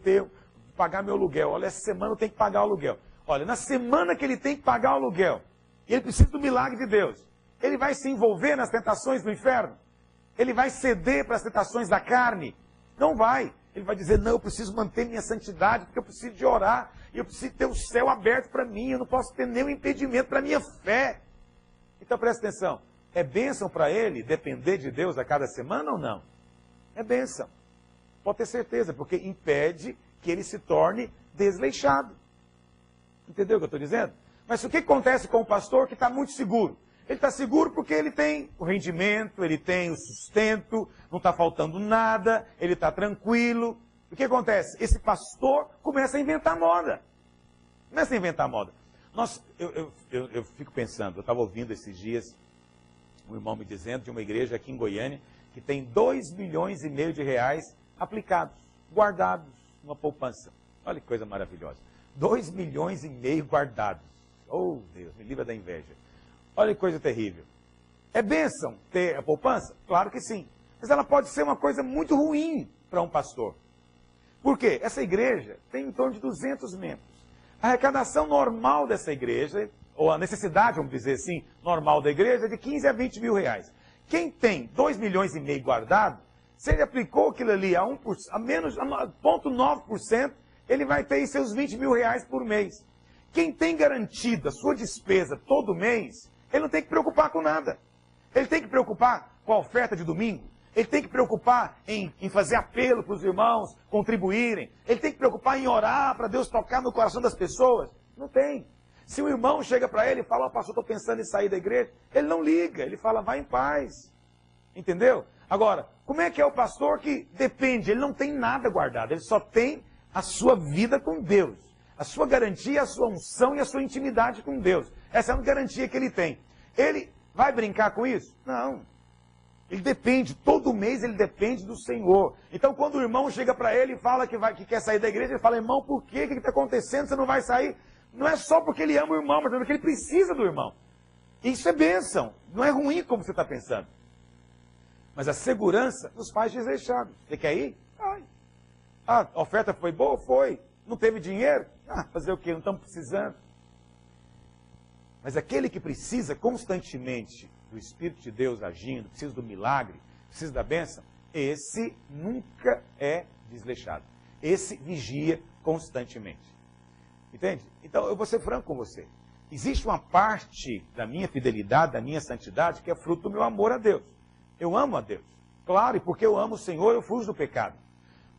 pagar meu aluguel. Olha, essa semana eu tenho que pagar o aluguel. Olha, na semana que ele tem que pagar o aluguel, ele precisa do milagre de Deus. Ele vai se envolver nas tentações do inferno? Ele vai ceder para as tentações da carne? Não vai. Ele vai dizer, não, eu preciso manter minha santidade, porque eu preciso de orar, e eu preciso ter o céu aberto para mim, eu não posso ter nenhum impedimento para a minha fé. Então presta atenção, é bênção para ele depender de Deus a cada semana ou não? É bênção. Pode ter certeza, porque impede que ele se torne desleixado. Entendeu o que eu estou dizendo? Mas o que acontece com o pastor que está muito seguro? Ele está seguro porque ele tem o rendimento, ele tem o sustento, não está faltando nada, ele está tranquilo. O que acontece? Esse pastor começa a inventar moda. Começa a inventar moda. Eu fico pensando, eu estava ouvindo esses dias um irmão me dizendo de uma igreja aqui em Goiânia que tem 2,5 milhões de reais aplicados, guardados numa poupança. Olha que coisa maravilhosa. 2,5 milhões guardados. Oh, Deus, me livra da inveja. Olha que coisa terrível. É bênção ter a poupança? Claro que sim. Mas ela pode ser uma coisa muito ruim para um pastor. Por quê? Essa igreja tem em torno de 200 membros. A arrecadação normal dessa igreja, ou a necessidade, vamos dizer assim, normal da igreja, é de 15 a 20 mil reais. Quem tem 2,5 milhões guardado, se ele aplicou aquilo ali a menos 0,9%, ele vai ter seus 20 mil reais por mês. Quem tem garantido a sua despesa todo mês, ele não tem que preocupar com nada. Ele tem que preocupar com a oferta de domingo. Ele tem que preocupar em fazer apelo para os irmãos contribuírem. Ele tem que preocupar em orar para Deus tocar no coração das pessoas. Não tem. Se o irmão chega para ele e fala, pastor, estou pensando em sair da igreja, ele não liga. Ele fala, vai em paz. Entendeu? Agora, como é que é o pastor que depende? Ele não tem nada guardado, ele só tem a sua vida com Deus. A sua garantia, a sua unção e a sua intimidade com Deus. Essa é uma garantia que ele tem. Ele vai brincar com isso? Não. Ele depende, todo mês ele depende do Senhor. Então quando o irmão chega para ele e fala que quer sair da igreja, ele fala, irmão, por quê? O que está acontecendo? Você não vai sair? Não é só porque ele ama o irmão, mas porque ele precisa do irmão. Isso é bênção, não é ruim como você está pensando. Mas a segurança nos faz desleixados. Você quer ir? Vai. Ah, a oferta foi boa? Foi. Não teve dinheiro? Ah, fazer o quê? Não estamos precisando. Mas aquele que precisa constantemente do Espírito de Deus agindo, precisa do milagre, precisa da bênção, esse nunca é desleixado. Esse vigia constantemente. Entende? Então eu vou ser franco com você. Existe uma parte da minha fidelidade, da minha santidade, que é fruto do meu amor a Deus. Eu amo a Deus. Claro, e porque eu amo o Senhor, eu fujo do pecado.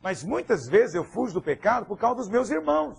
Mas muitas vezes eu fujo do pecado por causa dos meus irmãos.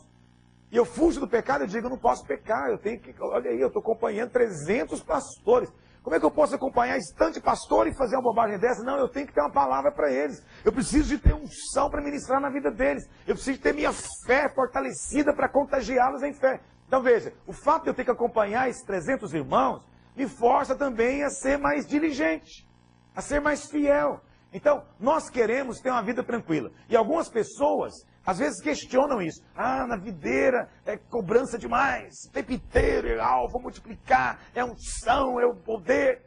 E eu fujo do pecado e digo, eu não posso pecar, eu tenho que... Olha aí, eu estou acompanhando 300 pastores. Como é que eu posso acompanhar esse tanto de pastor e fazer uma bobagem dessa? Não, eu tenho que ter uma palavra para eles. Eu preciso de ter unção para ministrar na vida deles. Eu preciso de ter minha fé fortalecida para contagiá-los em fé. Então veja, o fato de eu ter que acompanhar esses 300 irmãos me força também a ser mais diligente, a ser mais fiel. Então, nós queremos ter uma vida tranquila. E algumas pessoas, às vezes, questionam isso. Ah, na videira é cobrança demais. O tempo inteiro, vou multiplicar, é unção, é o poder.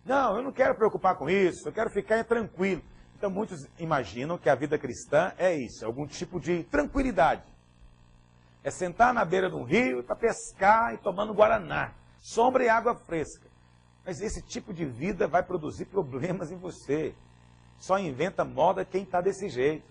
Não, eu não quero preocupar com isso, eu quero ficar tranquilo. Então, muitos imaginam que a vida cristã é isso, algum tipo de tranquilidade. É sentar na beira de um rio para pescar e tomando guaraná. Sombra e água fresca. Mas esse tipo de vida vai produzir problemas em você. Só inventa moda quem está desse jeito.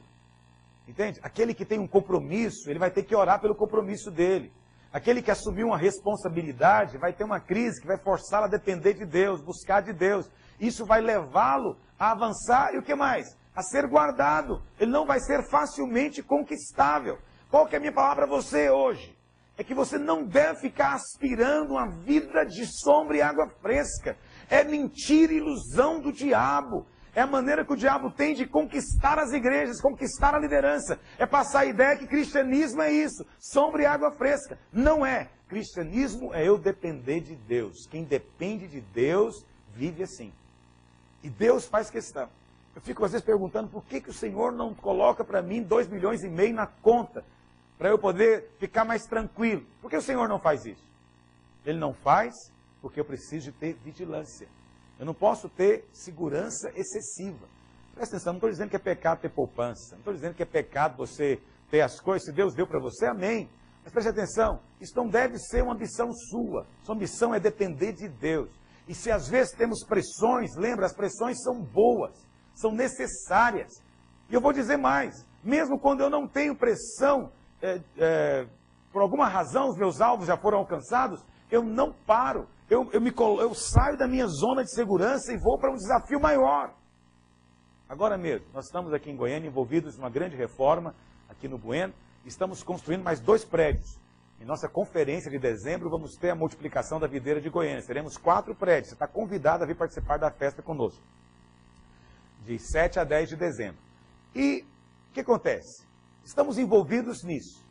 Entende? Aquele que tem um compromisso, ele vai ter que orar pelo compromisso dele. Aquele que assumiu uma responsabilidade, vai ter uma crise que vai forçá-lo a depender de Deus, buscar de Deus. Isso vai levá-lo a avançar e o que mais? A ser guardado. Ele não vai ser facilmente conquistável. Qual que é a minha palavra para você hoje? É que você não deve ficar aspirando uma vida de sombra e água fresca. É mentira e ilusão do diabo. É a maneira que o diabo tem de conquistar as igrejas, conquistar a liderança. É passar a ideia que cristianismo é isso, sombra e água fresca. Não é. Cristianismo é eu depender de Deus. Quem depende de Deus vive assim. E Deus faz questão. Eu fico às vezes perguntando por que o Senhor não coloca para mim 2,5 milhões na conta, para eu poder ficar mais tranquilo. Por que o Senhor não faz isso? Ele não faz porque eu preciso de ter vigilância. Eu não posso ter segurança excessiva. Presta atenção, não estou dizendo que é pecado ter poupança. Não estou dizendo que é pecado você ter as coisas. Se Deus deu para você, amém. Mas preste atenção, isso não deve ser uma ambição sua. Sua ambição é depender de Deus. E se às vezes temos pressões, lembra, as pressões são boas, são necessárias. E eu vou dizer mais, mesmo quando eu não tenho pressão, por alguma razão os meus alvos já foram alcançados, eu não paro. Eu saio da minha zona de segurança e vou para um desafio maior. Agora mesmo, nós estamos aqui em Goiânia envolvidos numa grande reforma, aqui no Bueno, e estamos construindo mais 2 prédios. Em nossa conferência de dezembro, vamos ter a multiplicação da videira de Goiânia. Teremos 4 prédios. Você está convidado a vir participar da festa conosco. De 7 a 10 de dezembro. E o que acontece? Estamos envolvidos nisso.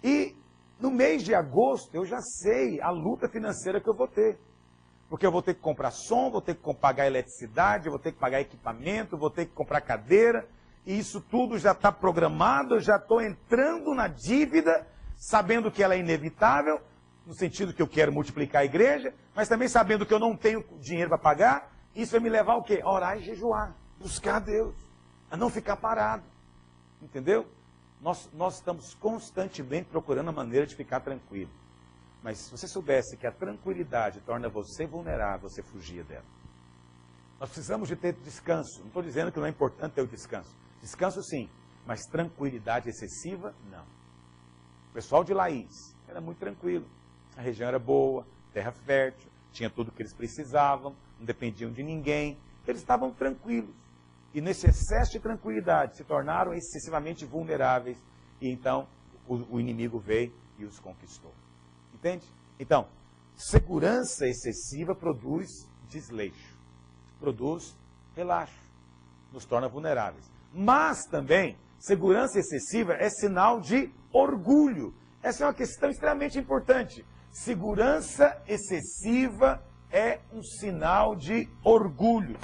E no mês de agosto, eu já sei a luta financeira que eu vou ter. Porque eu vou ter que comprar som, vou ter que pagar eletricidade, vou ter que pagar equipamento, vou ter que comprar cadeira. E isso tudo já está programado, eu já estou entrando na dívida, sabendo que ela é inevitável, no sentido que eu quero multiplicar a igreja, mas também sabendo que eu não tenho dinheiro para pagar. Isso vai me levar ao quê? A orar e jejuar, buscar a Deus, a não ficar parado. Entendeu? Nós estamos constantemente procurando a maneira de ficar tranquilo. Mas se você soubesse que a tranquilidade torna você vulnerável, você fugia dela. Nós precisamos de ter descanso. Não estou dizendo que não é importante ter o descanso. Descanso sim, mas tranquilidade excessiva, não. O pessoal de Laís era muito tranquilo. A região era boa, terra fértil, tinha tudo o que eles precisavam, não dependiam de ninguém. Eles estavam tranquilos. E nesse excesso de tranquilidade se tornaram excessivamente vulneráveis. E então o inimigo veio e os conquistou. Entende? Então, segurança excessiva produz desleixo. Produz relaxo, nos torna vulneráveis. Mas também, segurança excessiva é sinal de orgulho. Essa é uma questão extremamente importante. Segurança excessiva é um sinal de orgulho.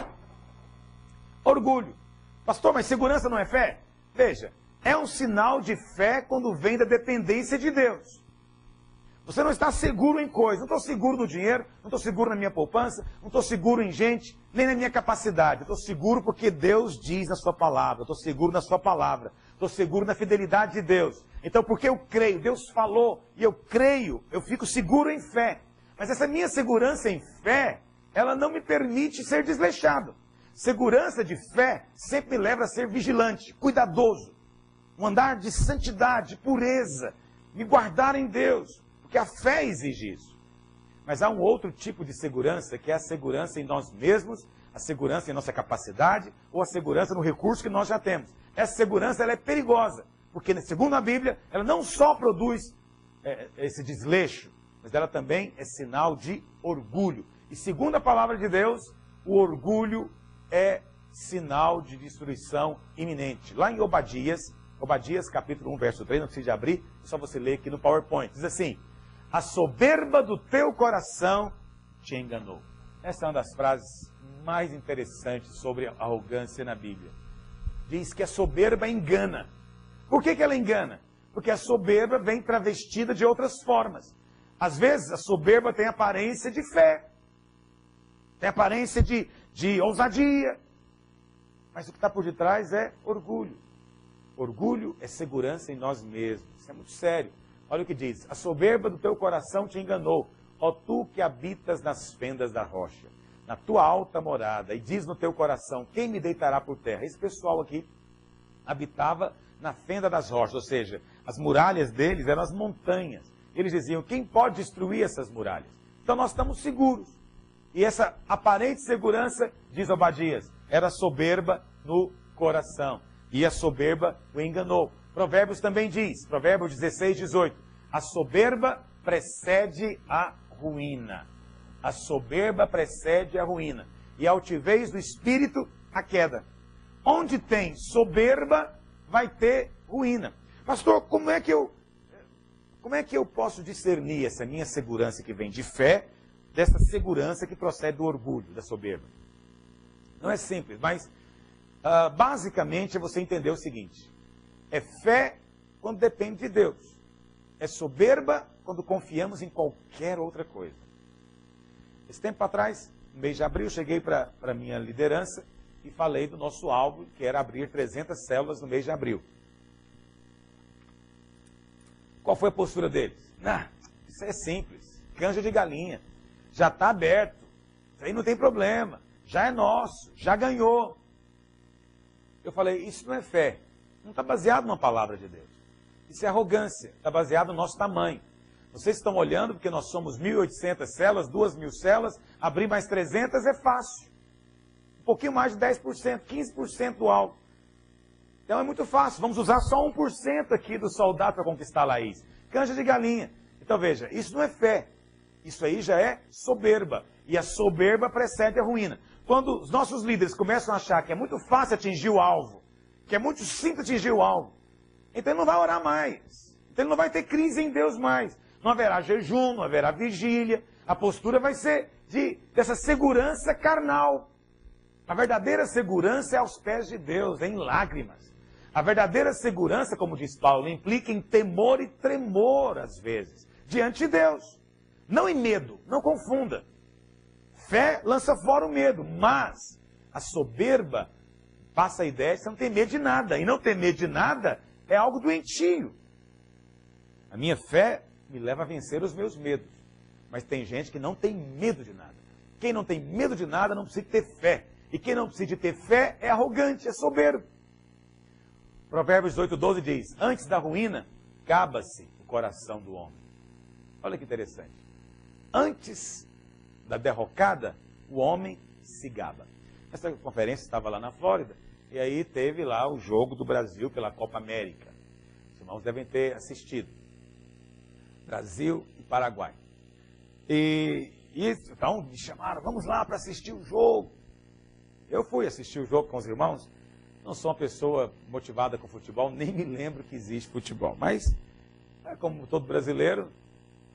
Orgulho. Pastor, mas segurança não é fé? Veja, é um sinal de fé quando vem da dependência de Deus. Você não está seguro em coisas. Não estou seguro no dinheiro, não estou seguro na minha poupança, não estou seguro em gente, nem na minha capacidade. Estou seguro porque Deus diz na sua palavra. Estou seguro na sua palavra. Estou seguro na fidelidade de Deus. Então, porque eu creio, Deus falou e eu creio, eu fico seguro em fé. Mas essa minha segurança em fé, ela não me permite ser desleixado. Segurança de fé sempre me leva a ser vigilante, cuidadoso. Um andar de santidade, pureza, me guardar em Deus. Porque a fé exige isso. Mas há um outro tipo de segurança, que é a segurança em nós mesmos, a segurança em nossa capacidade, ou a segurança no recurso que nós já temos. Essa segurança ela é perigosa, porque segundo a Bíblia, ela não só produz esse desleixo, mas ela também é sinal de orgulho. E segundo a palavra de Deus, o orgulho é sinal de destruição iminente. Lá em Obadias capítulo 1, verso 3, não precisa de abrir, é só você ler aqui no PowerPoint. Diz assim: a soberba do teu coração te enganou. Essa é uma das frases mais interessantes sobre a arrogância na Bíblia. Diz que a soberba engana. Por que ela engana? Porque a soberba vem travestida de outras formas. Às vezes a soberba tem aparência de fé, tem aparência de ousadia, mas o que está por detrás é orgulho. Orgulho é segurança em nós mesmos. Isso é muito sério. Olha o que diz: a soberba do teu coração te enganou, ó tu que habitas nas fendas da rocha, na tua alta morada, e diz no teu coração: quem me deitará por terra? Esse pessoal aqui habitava na fenda das rochas, ou seja, as muralhas deles eram as montanhas. Eles diziam: quem pode destruir essas muralhas? Então nós estamos seguros. E essa aparente segurança, diz Obadias, era soberba no coração. E a soberba o enganou. Provérbios também diz, Provérbios 16, 18, a soberba precede a ruína. A soberba precede a ruína. E a altivez do espírito, a queda. Onde tem soberba, vai ter ruína. Pastor, como é que eu posso discernir essa minha segurança que vem de fé, dessa segurança que procede do orgulho, da soberba? Não é simples, mas basicamente é você entender o seguinte: é fé quando depende de Deus. É soberba quando confiamos em qualquer outra coisa. Esse tempo atrás, no mês de abril, cheguei para a minha liderança e falei do nosso alvo, que era abrir 300 células no mês de abril. Qual foi a postura deles? Isso é simples, canja de galinha, já está aberto, isso aí não tem problema, já é nosso, já ganhou. Eu falei, isso não é fé, não está baseado numa palavra de Deus. Isso é arrogância, está baseado no nosso tamanho. Vocês estão olhando porque nós somos 1.800 células, 2.000 células, abrir mais 300 é fácil. Um pouquinho mais de 10%, 15% do alvo. Então é muito fácil, vamos usar só 1% aqui do soldado para conquistar Laís. Canja de galinha. Então veja, isso não é fé. Isso aí já é soberba. E a soberba precede a ruína. Quando os nossos líderes começam a achar que é muito fácil atingir o alvo, que é muito simples atingir o alvo, então ele não vai orar mais. Então ele não vai ter crise em Deus mais. Não haverá jejum, não haverá vigília. A postura vai ser dessa segurança carnal. A verdadeira segurança é aos pés de Deus, é em lágrimas. A verdadeira segurança, como diz Paulo, implica em temor e tremor, às vezes, diante de Deus. Não em medo, não confunda. Fé lança fora o medo, mas a soberba passa a ideia de você não ter medo de nada. E não ter medo de nada é algo doentio. A minha fé me leva a vencer os meus medos. Mas tem gente que não tem medo de nada. Quem não tem medo de nada não precisa ter fé. E quem não precisa de ter fé é arrogante, é soberbo. Provérbios 8:12 diz, antes da ruína, gaba-se o coração do homem. Olha que interessante. Antes da derrocada, o homem se gaba. Essa conferência estava lá na Flórida, e aí teve lá o jogo do Brasil pela Copa América. Os irmãos devem ter assistido. Brasil e Paraguai. E então me chamaram, vamos lá para assistir o jogo. Eu fui assistir o jogo com os irmãos, não sou uma pessoa motivada com futebol, nem me lembro que existe futebol, mas, como todo brasileiro,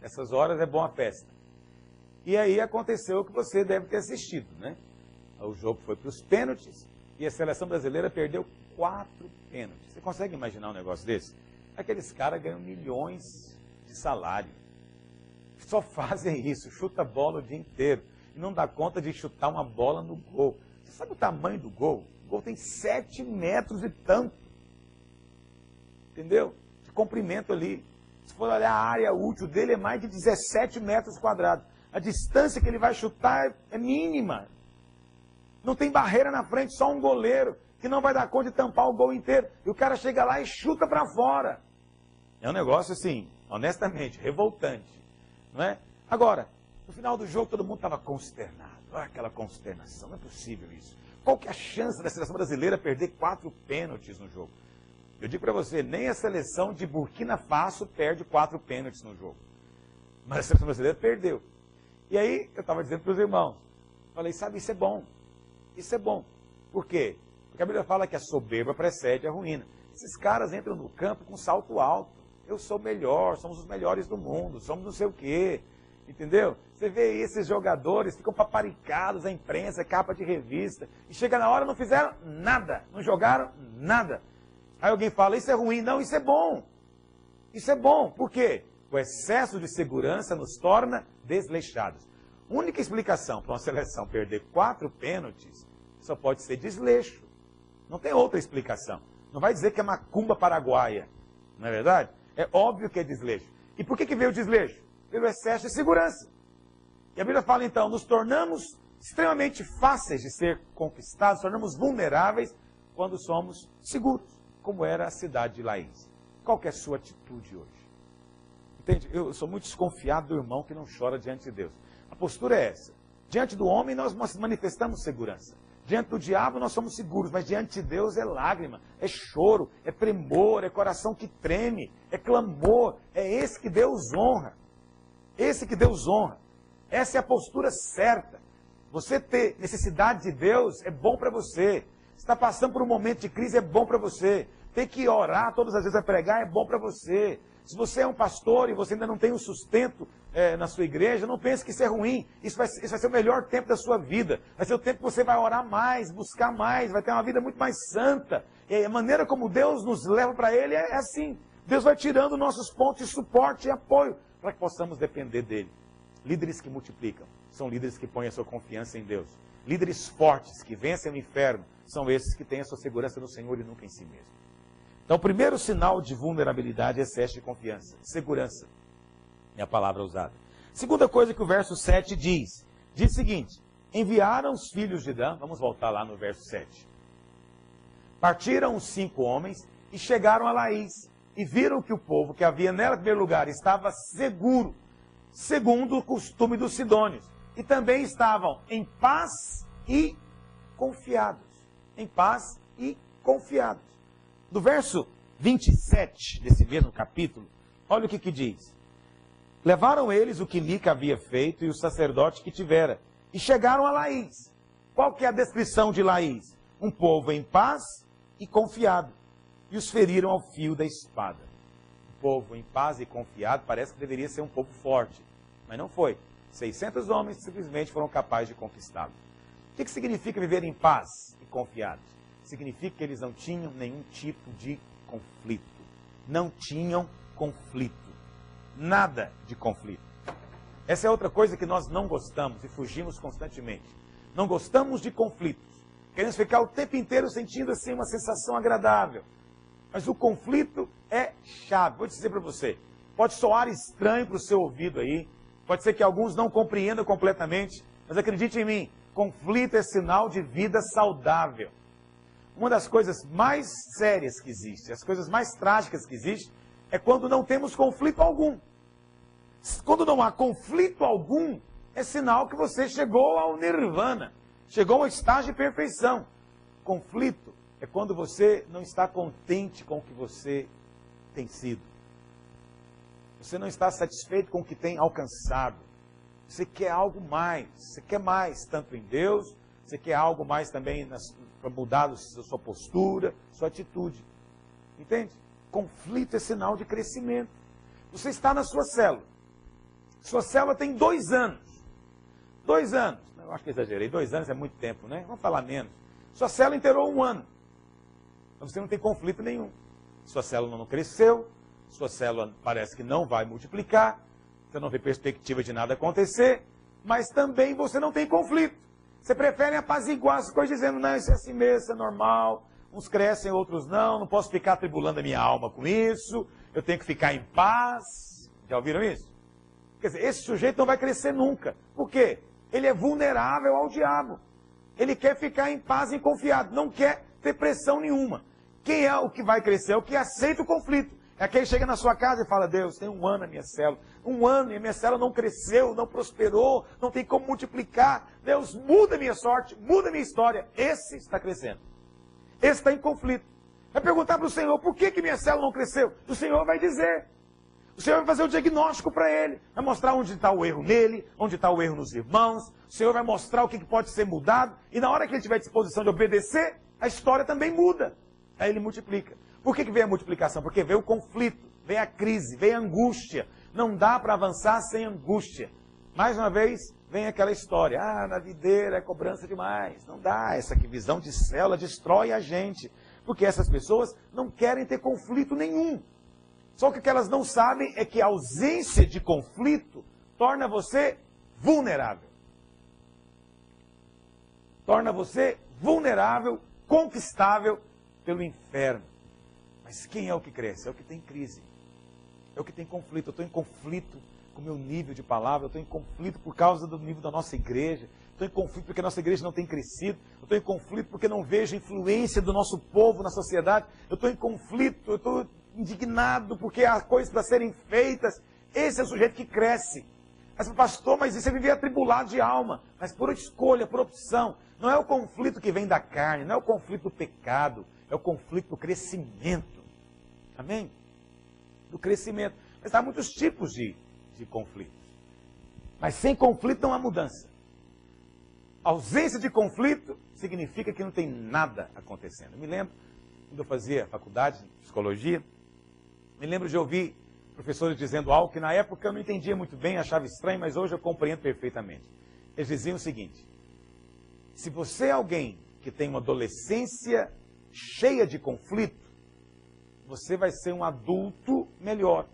nessas horas é bom a festa. E aí aconteceu o que você deve ter assistido, né? O jogo foi para os pênaltis e a seleção brasileira perdeu 4 pênaltis. Você consegue imaginar um negócio desse? Aqueles caras ganham milhões de salário. Só fazem isso, chuta a bola o dia inteiro. E não dá conta de chutar uma bola no gol. Você sabe o tamanho do gol? O gol tem 7 metros e tanto. Entendeu? De comprimento ali. Se for olhar a área útil dele, é mais de 17 metros quadrados. A distância que ele vai chutar é mínima. Não tem barreira na frente, só um goleiro que não vai dar conta de tampar o gol inteiro. E o cara chega lá e chuta para fora. É um negócio assim, honestamente, revoltante. Não é? Agora, no final do jogo todo mundo estava consternado. Olha aquela consternação, não é possível isso. Qual que é a chance da seleção brasileira perder 4 pênaltis no jogo? Eu digo para você, nem a seleção de Burkina Faso perde 4 pênaltis no jogo. Mas a seleção brasileira perdeu. E aí, eu estava dizendo para os irmãos, falei, sabe, isso é bom. Isso é bom. Por quê? Porque a Bíblia fala que a soberba precede a ruína. Esses caras entram no campo com salto alto. Eu sou melhor, somos os melhores do mundo, somos não sei o quê. Entendeu? Você vê esses jogadores, ficam paparicados, a imprensa, capa de revista. E chega na hora, não fizeram nada. Não jogaram nada. Aí alguém fala, isso é ruim. Não, isso é bom. Isso é bom. Por quê? O excesso de segurança nos torna desleixados. A única explicação para uma seleção perder 4 pênaltis só pode ser desleixo. Não tem outra explicação. Não vai dizer que é macumba paraguaia. Não é verdade? É óbvio que é desleixo. E por que veio o desleixo? Pelo excesso de segurança. E a Bíblia fala então, nos tornamos extremamente fáceis de ser conquistados, tornamos vulneráveis quando somos seguros, como era a cidade de Laís. Qual que é a sua atitude hoje? Entende? Eu sou muito desconfiado do irmão que não chora diante de Deus. A postura é essa. Diante do homem nós manifestamos segurança. Diante do diabo nós somos seguros, mas diante de Deus é lágrima, é choro, é tremor, é coração que treme, é clamor. É esse que Deus honra. Esse que Deus honra. Essa é a postura certa. Você ter necessidade de Deus é bom para você. Você está passando por um momento de crise, é bom para você. Ter que orar todas as vezes a pregar é bom para você. Se você é um pastor e você ainda não tem um sustento na sua igreja, não pense que isso é ruim. Isso vai ser o melhor tempo da sua vida. Vai ser o tempo que você vai orar mais, buscar mais, vai ter uma vida muito mais santa. E a maneira como Deus nos leva para Ele é assim. Deus vai tirando nossos pontos de suporte e apoio para que possamos depender dEle. Líderes que multiplicam são líderes que põem a sua confiança em Deus. Líderes fortes que vencem o inferno são esses que têm a sua segurança no Senhor e nunca em si mesmo. Então, o primeiro sinal de vulnerabilidade é excesso de confiança, segurança. É a palavra usada. Segunda coisa que o verso 7 diz o seguinte, enviaram os filhos de Dan, vamos voltar lá no verso 7. Partiram os 5 homens e chegaram a Laís, e viram que o povo que havia nela em primeiro lugar estava seguro, segundo o costume dos sidônios, e também estavam em paz e confiados. Em paz e confiados. No verso 27 desse mesmo capítulo, olha o que diz. Levaram eles o que Mica havia feito e o sacerdote que tivera, e chegaram a Laís. Qual que é a descrição de Laís? Um povo em paz e confiado. E os feriram ao fio da espada. Um povo em paz e confiado parece que deveria ser um povo forte, mas não foi. 600 homens simplesmente foram capazes de conquistá-lo. O que significa viver em paz e confiados? Significa que eles não tinham nenhum tipo de conflito. Não tinham conflito. Nada de conflito. Essa é outra coisa que nós não gostamos e fugimos constantemente. Não gostamos de conflitos. Queremos ficar o tempo inteiro sentindo assim uma sensação agradável. Mas o conflito é chave. Vou dizer para você. Pode soar estranho para o seu ouvido aí. Pode ser que alguns não compreendam completamente. Mas acredite em mim. Conflito é sinal de vida saudável. Uma das coisas mais sérias que existe, as coisas mais trágicas que existe, é quando não temos conflito algum. Quando não há conflito algum, é sinal que você chegou ao nirvana, chegou ao estágio de perfeição. Conflito é quando você não está contente com o que você tem sido. Você não está satisfeito com o que tem alcançado. Você quer algo mais, você quer mais, tanto em Deus, você quer algo mais também para mudar a sua postura, sua atitude. Entende? Conflito é sinal de crescimento. Você está na sua célula. Sua célula tem 2 anos. 2 anos. Eu acho que exagerei. 2 anos é muito tempo, né? Vamos falar menos. Sua célula inteirou 1 ano. Então você não tem conflito nenhum. Sua célula não cresceu. Sua célula parece que não vai multiplicar. Você não vê perspectiva de nada acontecer. Mas também você não tem conflito. Você prefere apaziguar as coisas dizendo, não, isso é assim mesmo, isso é normal. Uns crescem, outros não posso ficar atribulando a minha alma com isso, eu tenho que ficar em paz. Já ouviram isso? Quer dizer, esse sujeito não vai crescer nunca. Por quê? Ele é vulnerável ao diabo. Ele quer ficar em paz e confiado, não quer ter pressão nenhuma. Quem é o que vai crescer? É o que aceita o conflito. É aquele que chega na sua casa e fala, Deus, tem 1 ano a minha célula. 1 ano e a minha célula não cresceu, não prosperou, não tem como multiplicar. Deus, muda a minha sorte, muda a minha história. Esse está crescendo. Esse está em conflito. Vai perguntar para o Senhor, por que minha célula não cresceu? O Senhor vai dizer. O Senhor vai fazer o diagnóstico para ele. Vai mostrar onde está o erro nele, onde está o erro nos irmãos. O Senhor vai mostrar o que pode ser mudado. E na hora que ele tiver disposição de obedecer, a história também muda. Aí ele multiplica. Por que vem a multiplicação? Porque vem o conflito, vem a crise, vem a angústia. Não dá para avançar sem angústia. Mais uma vez, vem aquela história. Ah, na videira é cobrança demais. Não dá. Essa visão de célula destrói a gente. Porque essas pessoas não querem ter conflito nenhum. Só que o que elas não sabem é que a ausência de conflito torna você vulnerável. Torna você vulnerável, conquistável pelo inferno. Mas quem é o que cresce? É o que tem crise. É o que tem conflito. Eu estou em conflito com o meu nível de palavra. Eu estou em conflito por causa do nível da nossa igreja. Estou em conflito porque a nossa igreja não tem crescido. Eu estou em conflito porque não vejo a influência do nosso povo na sociedade. Eu estou em conflito, eu estou indignado porque há coisas para serem feitas. Esse é o sujeito que cresce. Mas, pastor, mas isso é viver atribulado de alma. Mas por escolha, por opção. Não é o conflito que vem da carne, não é o conflito do pecado. É o conflito do crescimento. Amém? Do crescimento. Mas há muitos tipos de conflitos. Mas sem conflito não há mudança. A ausência de conflito significa que não tem nada acontecendo. Eu me lembro, quando eu fazia faculdade de psicologia, me lembro de ouvir professores dizendo algo que na época eu não entendia muito bem, achava estranho, mas hoje eu compreendo perfeitamente. Eles diziam o seguinte: se você é alguém que tem uma adolescência cheia de conflito, você vai ser um adulto melhor.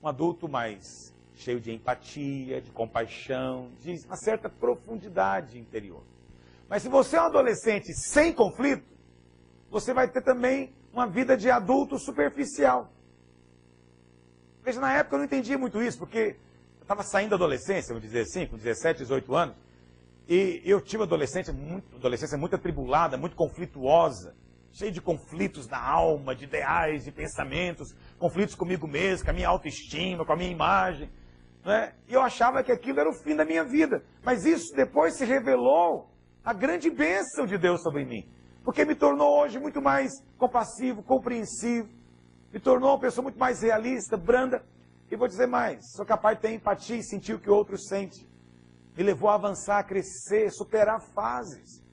Um adulto mais cheio de empatia, de compaixão, de uma certa profundidade interior. Mas se você é um adolescente sem conflito, você vai ter também uma vida de adulto superficial. Veja, na época eu não entendia muito isso, porque eu estava saindo da adolescência, vamos dizer assim, com 17, 18 anos, e eu tive uma adolescência muito atribulada, muito conflituosa, cheio de conflitos na alma, de ideais, de pensamentos, conflitos comigo mesmo, com a minha autoestima, com a minha imagem. Né? E eu achava que aquilo era o fim da minha vida. Mas isso depois se revelou a grande bênção de Deus sobre mim. Porque me tornou hoje muito mais compassivo, compreensivo, me tornou uma pessoa muito mais realista, branda. E vou dizer mais, sou capaz de ter empatia e sentir o que o outro sente. Me levou a avançar, a crescer, superar fases.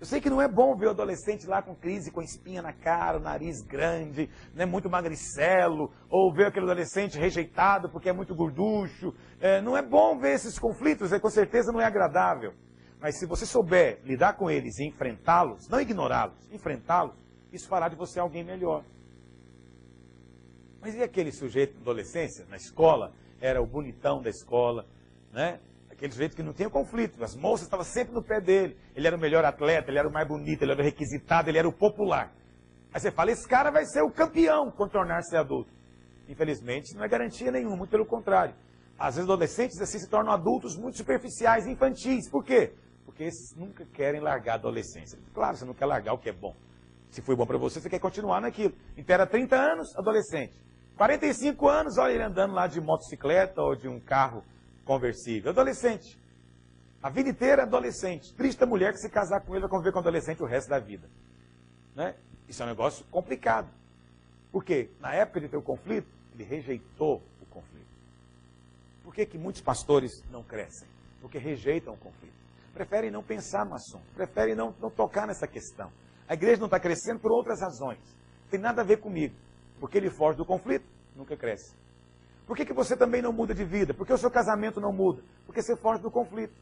Eu sei que não é bom ver o adolescente lá com crise, com espinha na cara, o nariz grande, né, muito magricelo, ou ver aquele adolescente rejeitado porque é muito gorducho. Não é bom ver esses conflitos, com certeza não é agradável. Mas se você souber lidar com eles e enfrentá-los, não ignorá-los, enfrentá-los, isso fará de você alguém melhor. Mas e aquele sujeito na adolescência, na escola, era o bonitão da escola, né? Aquele sujeito que não tinha conflito, as moças estavam sempre no pé dele, ele era o melhor atleta, ele era o mais bonito, ele era o requisitado, ele era o popular. Aí você fala, esse cara vai ser o campeão quando tornar-se adulto. Infelizmente, não é garantia nenhuma, muito pelo contrário. Às vezes adolescentes assim se tornam adultos muito superficiais, infantis. Por quê? Porque esses nunca querem largar a adolescência. Claro, você não quer largar o que é bom. Se foi bom para você, você quer continuar naquilo. Então era 30 anos, adolescente. 45 anos, olha ele andando lá de motocicleta ou de um carro conversível. Adolescente. A vida inteira adolescente. Triste a mulher que se casar com ele vai conviver com adolescente o resto da vida. Né? Isso é um negócio complicado. Por quê? Na época de ter o conflito, ele rejeitou o conflito. Por que muitos pastores não crescem? Porque rejeitam o conflito. preferem não pensar no assunto, preferem não tocar nessa questão. A igreja não está crescendo por outras razões. Não tem nada a ver comigo. Porque ele foge do conflito, nunca cresce. Por que você também não muda de vida? Por que o seu casamento não muda? Porque você foge do conflito.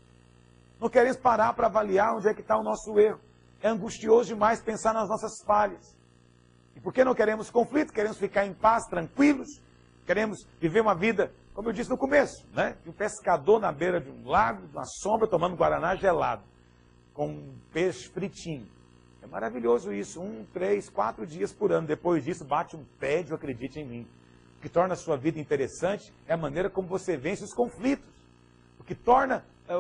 Não queremos parar para avaliar onde é que está o nosso erro. É angustioso demais pensar nas nossas falhas. E por que não queremos conflito? Queremos ficar em paz, tranquilos. Queremos viver uma vida, como eu disse no começo, né? De um pescador na beira de um lago, de uma sombra, tomando guaraná gelado, com um peixe fritinho. É maravilhoso isso, 1, 3, 4 dias por ano. Depois disso, bate um tédio, acredite em mim. O que torna a sua vida interessante é a maneira como você vence os conflitos. O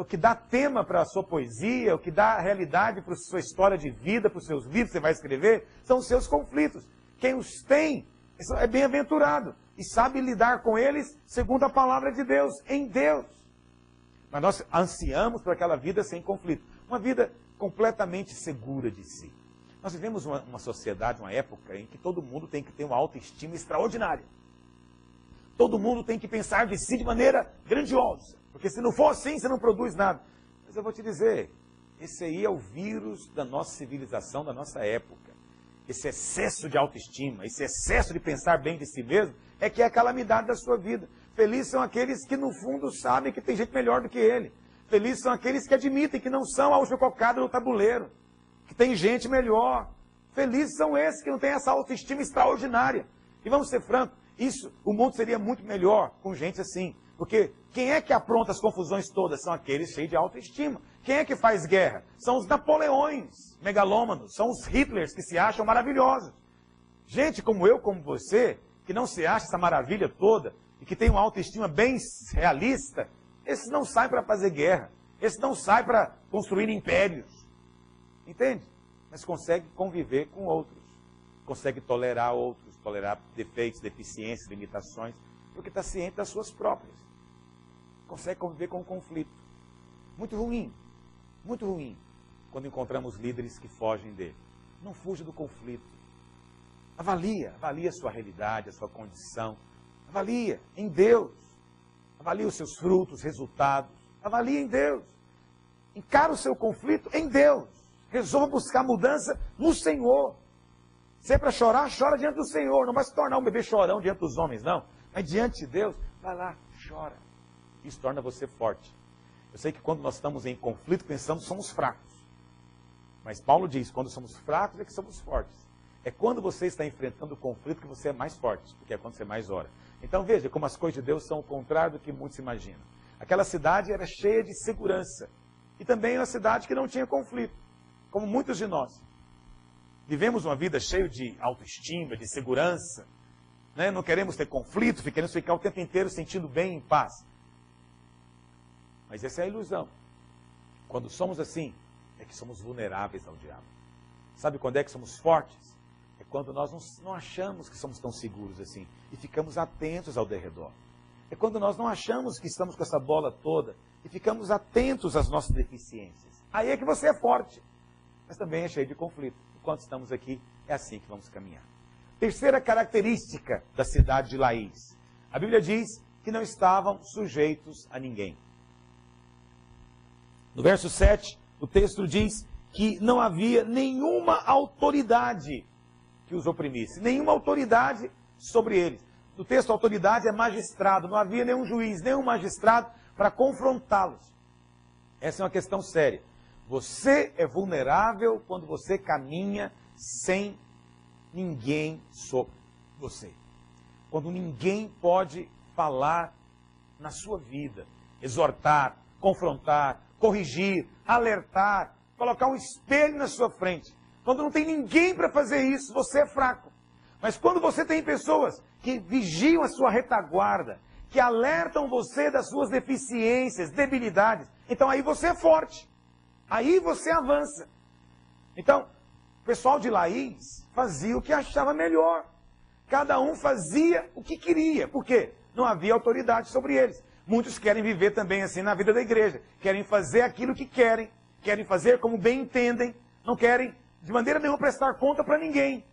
que dá tema para a sua poesia, o que dá realidade para a sua história de vida, para os seus livros que você vai escrever, são os seus conflitos. Quem os tem é bem-aventurado e sabe lidar com eles segundo a palavra de Deus, em Deus. Mas nós ansiamos por aquela vida sem conflito. Uma vida completamente segura de si. Nós vivemos uma sociedade, uma época em que todo mundo tem que ter uma autoestima extraordinária. Todo mundo tem que pensar de si de maneira grandiosa. Porque se não for assim, você não produz nada. Mas eu vou te dizer, esse aí é o vírus da nossa civilização, da nossa época. Esse excesso de autoestima, esse excesso de pensar bem de si mesmo, é que é a calamidade da sua vida. Felizes são aqueles que no fundo sabem que tem gente melhor do que ele. Felizes são aqueles que admitem que não são a última cocada no tabuleiro, que tem gente melhor. Felizes são esses que não têm essa autoestima extraordinária. E vamos ser francos, o mundo seria muito melhor com gente assim. Porque quem é que apronta as confusões todas? São aqueles cheios de autoestima. Quem é que faz guerra? São os Napoleões megalômanos, são os Hitlers que se acham maravilhosos. Gente como eu, como você, que não se acha essa maravilha toda e que tem uma autoestima bem realista, esses não saem para fazer guerra, esses não saem para construir impérios. Entende? Mas consegue conviver com outros, consegue tolerar outros, tolerar defeitos, deficiências, limitações, porque está ciente das suas próprias. Consegue conviver com o conflito. Muito ruim, quando encontramos líderes que fogem dele. Não fuja do conflito. Avalia a sua realidade, a sua condição. Avalia em Deus. Avalie os seus frutos, resultados. Avalie em Deus. Encara o seu conflito em Deus. Resolva buscar mudança no Senhor. Se é para chorar, chora diante do Senhor. Não vai se tornar um bebê chorão diante dos homens, não. Mas diante de Deus, vai lá, chora. Isso torna você forte. Eu sei que quando nós estamos em conflito, pensamos que somos fracos. Mas Paulo diz, quando somos fracos é que somos fortes. É quando você está enfrentando o conflito que você é mais forte, porque é quando você mais ora. Então veja como as coisas de Deus são o contrário do que muitos imaginam. Aquela cidade era cheia de segurança. E também uma cidade que não tinha conflito, como muitos de nós. Vivemos uma vida cheia de autoestima, de segurança. Né? Não queremos ter conflito, queremos ficar o tempo inteiro sentindo bem em paz. Mas essa é a ilusão. Quando somos assim, é que somos vulneráveis ao diabo. Sabe quando é que somos fortes? É quando nós não achamos que somos tão seguros assim. E ficamos atentos ao derredor. É quando nós não achamos que estamos com essa bola toda. E ficamos atentos às nossas deficiências. Aí é que você é forte. Mas também é cheio de conflito. Enquanto estamos aqui, é assim que vamos caminhar. Terceira característica da cidade de Laís. A Bíblia diz que não estavam sujeitos a ninguém. No verso 7, o texto diz que não havia nenhuma autoridade que os oprimisse. Nenhuma autoridade sobre eles. No texto, autoridade é magistrado. Não havia nenhum juiz, nenhum magistrado para confrontá-los. Essa é uma questão séria. Você é vulnerável quando você caminha sem ninguém sobre você. Quando ninguém pode falar na sua vida, exortar, confrontar, corrigir, alertar, colocar um espelho na sua frente. Quando não tem ninguém para fazer isso, você é fraco. Mas quando você tem pessoas que vigiam a sua retaguarda, que alertam você das suas deficiências, debilidades, então aí você é forte. Aí você avança. Então, o pessoal de Laís fazia o que achava melhor. Cada um fazia o que queria. Por quê? Não havia autoridade sobre eles. Muitos querem viver também assim na vida da igreja. Querem fazer aquilo que querem. Querem fazer como bem entendem. Não querem, de maneira nenhuma, prestar conta para ninguém.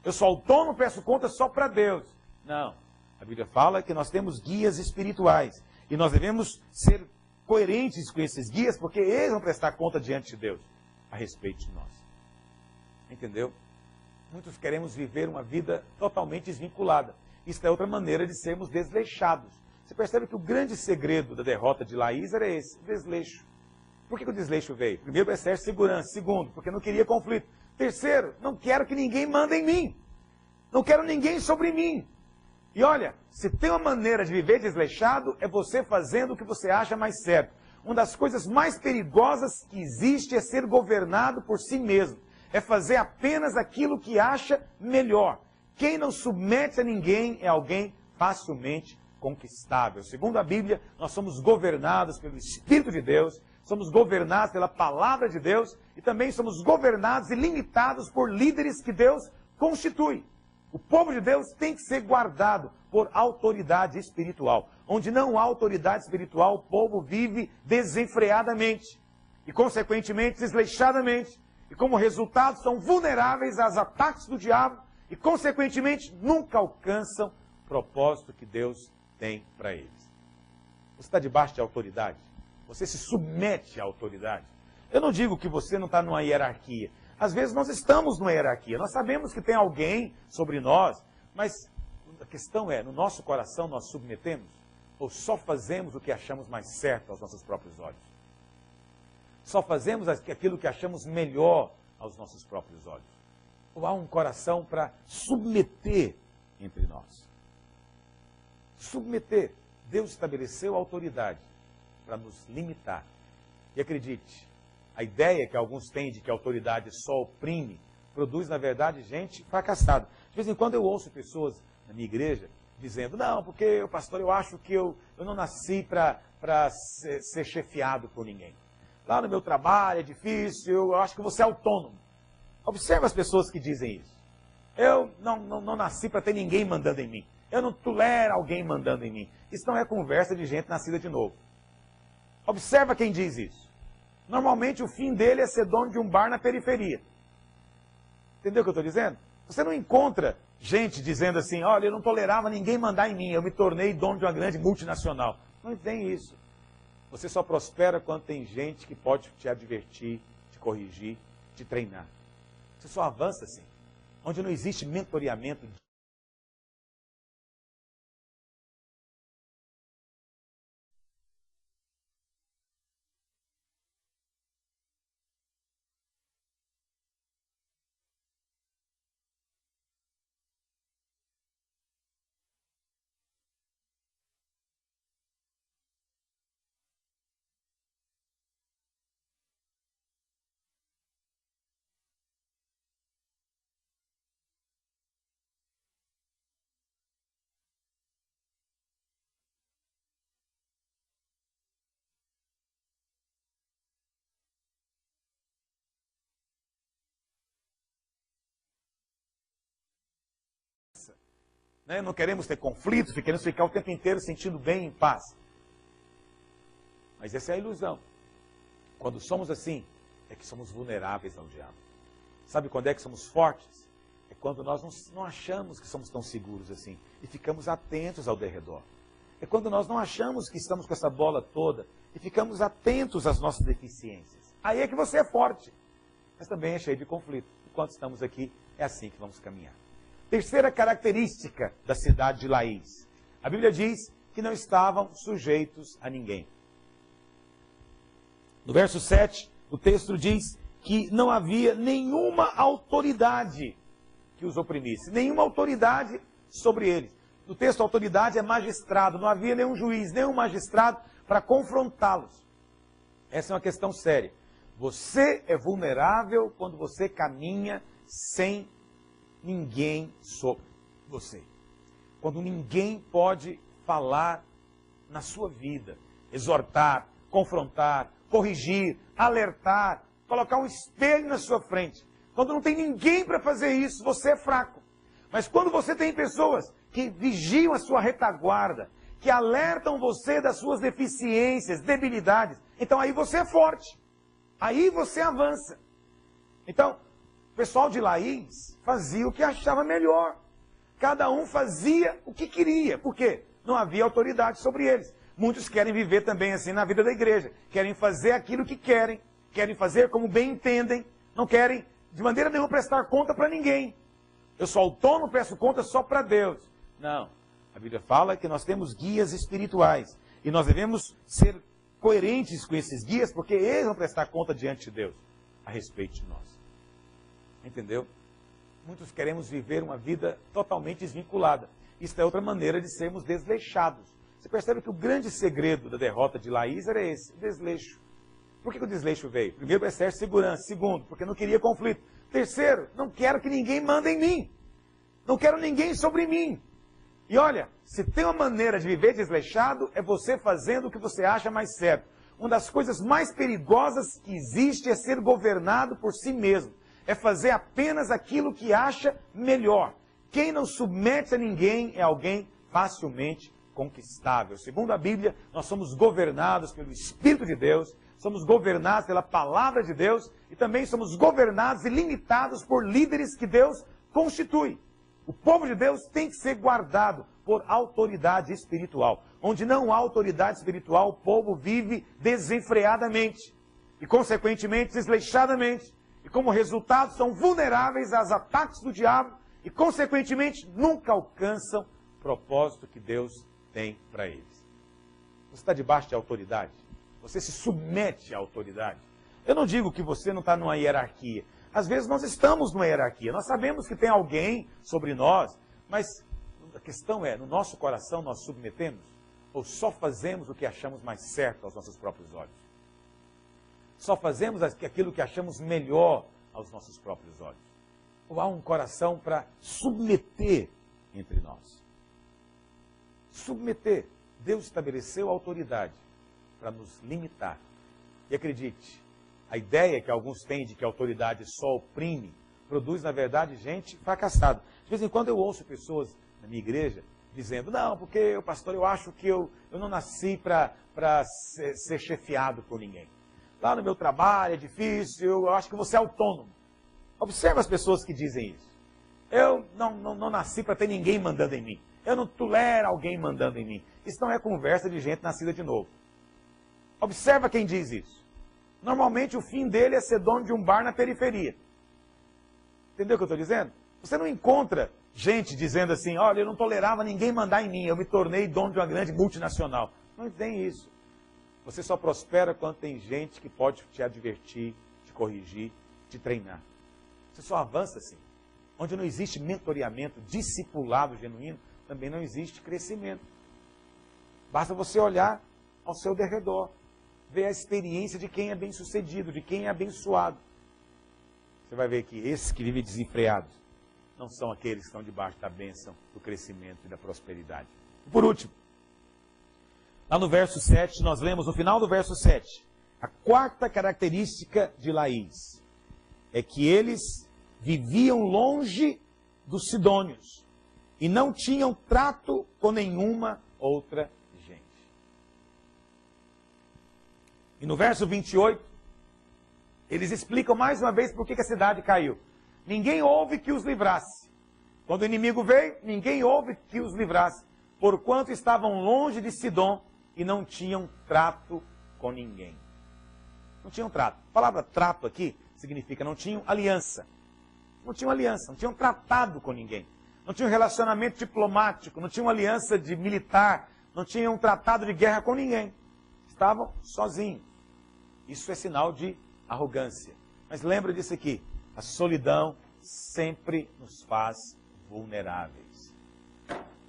Eu sou autônomo, peço conta só para Deus. Não. A Bíblia fala que nós temos guias espirituais. E nós devemos ser coerentes com esses guias, porque eles vão prestar conta diante de Deus a respeito de nós. Entendeu? Muitos queremos viver uma vida totalmente desvinculada. Isso é outra maneira de sermos desleixados. Você percebe que o grande segredo da derrota de Laís era esse, o desleixo. Por que o desleixo veio? Primeiro, para excesso de segurança. Segundo, porque não queria conflito. Terceiro, não quero que ninguém mande em mim. Não quero ninguém sobre mim. E olha, se tem uma maneira de viver desleixado, é você fazendo o que você acha mais certo. Uma das coisas mais perigosas que existe é ser governado por si mesmo. É fazer apenas aquilo que acha melhor. Quem não submete a ninguém é alguém facilmente conquistável. Segundo a Bíblia, nós somos governados pelo Espírito de Deus, somos governados pela Palavra de Deus e também somos governados e limitados por líderes que Deus constitui. O povo de Deus tem que ser guardado por autoridade espiritual. Onde não há autoridade espiritual, o povo vive desenfreadamente e, consequentemente, desleixadamente. E, como resultado, são vulneráveis aos ataques do diabo e, consequentemente, nunca alcançam o propósito que Deus tem para eles. Você está debaixo de autoridade? Você se submete à autoridade? Eu não digo que você não está numa hierarquia. Às vezes nós estamos numa hierarquia. Nós sabemos que tem alguém sobre nós, mas a questão é, no nosso coração nós submetemos ou só fazemos o que achamos mais certo aos nossos próprios olhos? Só fazemos aquilo que achamos melhor aos nossos próprios olhos? Ou há um coração para submeter entre nós? Submeter. Deus estabeleceu a autoridade para nos limitar. E acredite, a ideia que alguns têm de que a autoridade só oprime, produz, na verdade, gente fracassada. De vez em quando eu ouço pessoas na minha igreja dizendo, não, porque, pastor, eu acho que eu não nasci para ser chefiado por ninguém. Lá no meu trabalho é difícil, eu acho que você é autônomo. Observe as pessoas que dizem isso. Eu não nasci para ter ninguém mandando em mim. Eu não tolero alguém mandando em mim. Isso não é conversa de gente nascida de novo. Observa quem diz isso. Normalmente o fim dele é ser dono de um bar na periferia. Entendeu o que eu estou dizendo? Você não encontra gente dizendo assim, olha, eu não tolerava ninguém mandar em mim, eu me tornei dono de uma grande multinacional. Não tem isso. Você só prospera quando tem gente que pode te advertir, te corrigir, te treinar. Você só avança assim. Onde não existe mentoreamento. Não queremos ter conflitos, queremos ficar o tempo inteiro sentindo bem, em paz. Mas essa é a ilusão. Quando somos assim, é que somos vulneráveis ao diabo. Sabe quando é que somos fortes? É quando nós não achamos que somos tão seguros assim e ficamos atentos ao derredor. É quando nós não achamos que estamos com essa bola toda e ficamos atentos às nossas deficiências. Aí é que você é forte, mas também é cheio de conflito. Enquanto estamos aqui, é assim que vamos caminhar. Terceira característica da cidade de Laís. A Bíblia diz que não estavam sujeitos a ninguém. No verso 7, o texto diz que não havia nenhuma autoridade que os oprimisse. Nenhuma autoridade sobre eles. No texto, autoridade é magistrado. Não havia nenhum juiz, nenhum magistrado para confrontá-los. Essa é uma questão séria. Você é vulnerável quando você caminha sem ninguém sobre você. Quando ninguém pode falar na sua vida, exortar, confrontar, corrigir, alertar, colocar um espelho na sua frente. Quando não tem ninguém para fazer isso, você é fraco. Mas quando você tem pessoas que vigiam a sua retaguarda, que alertam você das suas deficiências, debilidades, então aí você é forte. Aí você avança. Então, o pessoal de Laís fazia o que achava melhor. Cada um fazia o que queria. Por quê? Não havia autoridade sobre eles. Muitos querem viver também assim na vida da igreja. Querem fazer aquilo que querem. Querem fazer como bem entendem. Não querem, de maneira nenhuma, prestar conta para ninguém. Eu sou autônomo, presto conta só para Deus. Não. A Bíblia fala que nós temos guias espirituais. E nós devemos ser coerentes com esses guias, porque eles vão prestar conta diante de Deus a respeito de nós. Entendeu? Muitos queremos viver uma vida totalmente desvinculada. Isso é outra maneira de sermos desleixados. Você percebe que o grande segredo da derrota de Laís era esse, o desleixo. Por que o desleixo veio? Primeiro, para exercer segurança. Segundo, porque não queria conflito. Terceiro, não quero que ninguém mande em mim. Não quero ninguém sobre mim. E olha, se tem uma maneira de viver desleixado, é você fazendo o que você acha mais certo. Uma das coisas mais perigosas que existe é ser governado por si mesmo. É fazer apenas aquilo que acha melhor. Quem não submete a ninguém é alguém facilmente conquistável. Segundo a Bíblia, nós somos governados pelo Espírito de Deus, somos governados pela Palavra de Deus e também somos governados e limitados por líderes que Deus constitui. O povo de Deus tem que ser guardado por autoridade espiritual. Onde não há autoridade espiritual, o povo vive desenfreadamente e, consequentemente, desleixadamente. E, como resultado, são vulneráveis aos ataques do diabo e, consequentemente, nunca alcançam o propósito que Deus tem para eles. Você está debaixo de autoridade? Você se submete à autoridade? Eu não digo que você não está numa hierarquia. Às vezes nós estamos numa hierarquia. Nós sabemos que tem alguém sobre nós, mas a questão é, no nosso coração nós submetemos ou só fazemos o que achamos mais certo aos nossos próprios olhos? Só fazemos aquilo que achamos melhor aos nossos próprios olhos? Ou há um coração para submeter entre nós? Submeter. Deus estabeleceu a autoridade para nos limitar. E acredite, a ideia que alguns têm de que a autoridade só oprime, produz, na verdade, gente fracassada. De vez em quando eu ouço pessoas na minha igreja dizendo, não, porque, pastor, eu acho que eu não nasci para ser chefiado por ninguém. Lá no meu trabalho é difícil, eu acho que você é autônomo. Observa as pessoas que dizem isso. Eu não nasci para ter ninguém mandando em mim. Eu não tolero alguém mandando em mim. Isso não é conversa de gente nascida de novo. Observa quem diz isso. Normalmente o fim dele é ser dono de um bar na periferia. Entendeu o que eu estou dizendo? Você não encontra gente dizendo assim, olha, eu não tolerava ninguém mandar em mim, eu me tornei dono de uma grande multinacional. Não tem isso. Você só prospera quando tem gente que pode te advertir, te corrigir, te treinar. Você só avança assim. Onde não existe mentoreamento, discipulado genuíno, também não existe crescimento. Basta você olhar ao seu derredor, ver a experiência de quem é bem-sucedido, de quem é abençoado. Você vai ver que esses que vivem desenfreados não são aqueles que estão debaixo da bênção, do crescimento e da prosperidade. E por último, lá no verso 7, nós lemos no final do verso 7, a quarta característica de Laís é que eles viviam longe dos sidônios e não tinham trato com nenhuma outra gente. E no verso 28, eles explicam mais uma vez por que a cidade caiu. Ninguém houve que os livrasse. Quando o inimigo veio, ninguém houve que os livrasse, porquanto estavam longe de Sidom e não tinham trato com ninguém. Não tinham trato. A palavra trato aqui significa não tinham aliança. Não tinham aliança, não tinham tratado com ninguém. Não tinham relacionamento diplomático, não tinham aliança de militar, não tinham tratado de guerra com ninguém. Estavam sozinhos. Isso é sinal de arrogância. Mas lembra disso aqui, a solidão sempre nos faz vulneráveis.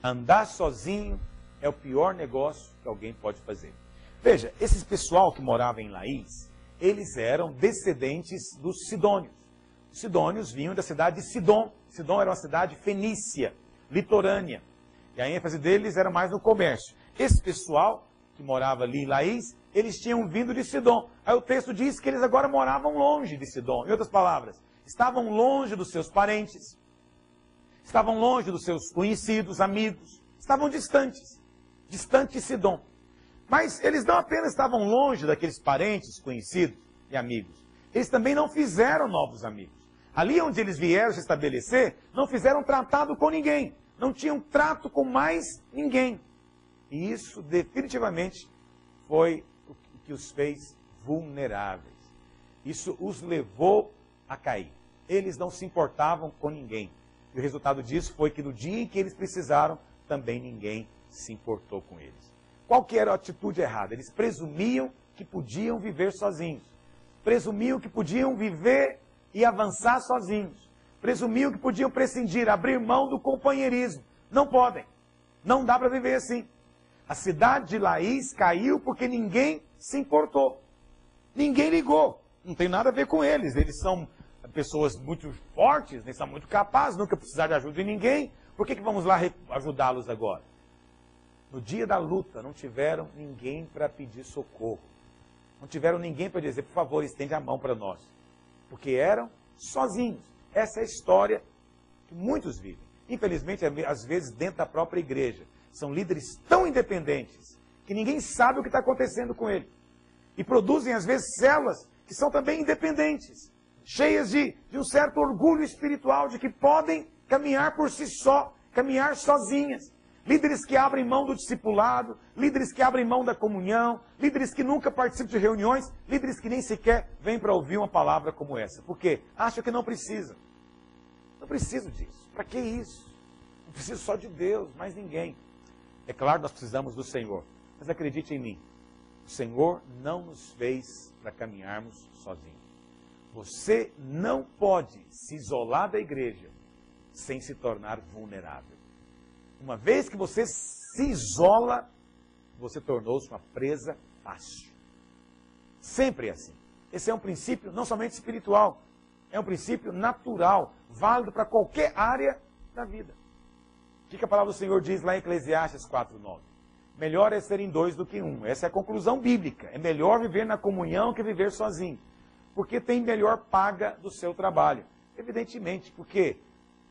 Andar sozinho é o pior negócio que alguém pode fazer. Veja, esse pessoal que morava em Laís, eles eram descendentes dos sidônios. Os sidônios vinham da cidade de Sidom. Sidom era uma cidade fenícia, litorânea. E a ênfase deles era mais no comércio. Esse pessoal que morava ali em Laís, eles tinham vindo de Sidom. Aí o texto diz que eles agora moravam longe de Sidom. Em outras palavras, estavam longe dos seus parentes, estavam longe dos seus conhecidos, amigos, estavam distantes de Sidom. Mas eles não apenas estavam longe daqueles parentes, conhecidos e amigos, eles também não fizeram novos amigos. Ali onde eles vieram se estabelecer, não fizeram tratado com ninguém, não tinham trato com mais ninguém. E isso definitivamente foi o que os fez vulneráveis. Isso os levou a cair. Eles não se importavam com ninguém. E o resultado disso foi que no dia em que eles precisaram, também ninguém se importou com eles. Qual que era a atitude errada? Eles presumiam que podiam viver sozinhos. Presumiam que podiam viver e avançar sozinhos. Presumiam que podiam prescindir, abrir mão do companheirismo. Não podem. Não dá para viver assim. A cidade de Laís caiu porque ninguém se importou. Ninguém ligou. Não tem nada a ver com eles. Eles são pessoas muito fortes, eles são muito capazes, nunca precisaram de ajuda de ninguém. Por que vamos lá ajudá-los agora? No dia da luta, não tiveram ninguém para pedir socorro. Não tiveram ninguém para dizer, por favor, estende a mão para nós. Porque eram sozinhos. Essa é a história que muitos vivem. Infelizmente, às vezes, dentro da própria igreja. São líderes tão independentes que ninguém sabe o que está acontecendo com ele. E produzem, às vezes, células que são também independentes. Cheias de um certo orgulho espiritual de que podem caminhar por si só, caminhar sozinhas. Líderes que abrem mão do discipulado, líderes que abrem mão da comunhão, líderes que nunca participam de reuniões, líderes que nem sequer vêm para ouvir uma palavra como essa. Por quê? Acham que não precisam. Não preciso disso. Para que isso? Não preciso só de Deus, mais ninguém. É claro, nós precisamos do Senhor. Mas acredite em mim, o Senhor não nos fez para caminharmos sozinhos. Você não pode se isolar da igreja sem se tornar vulnerável. Uma vez que você se isola, você tornou-se uma presa fácil. Sempre é assim. Esse é um princípio não somente espiritual, é um princípio natural, válido para qualquer área da vida. O que a palavra do Senhor diz lá em Eclesiastes 4:9? Melhor é serem dois do que um. Essa é a conclusão bíblica. É melhor viver na comunhão que viver sozinho. Porque tem melhor paga do seu trabalho. Evidentemente, porque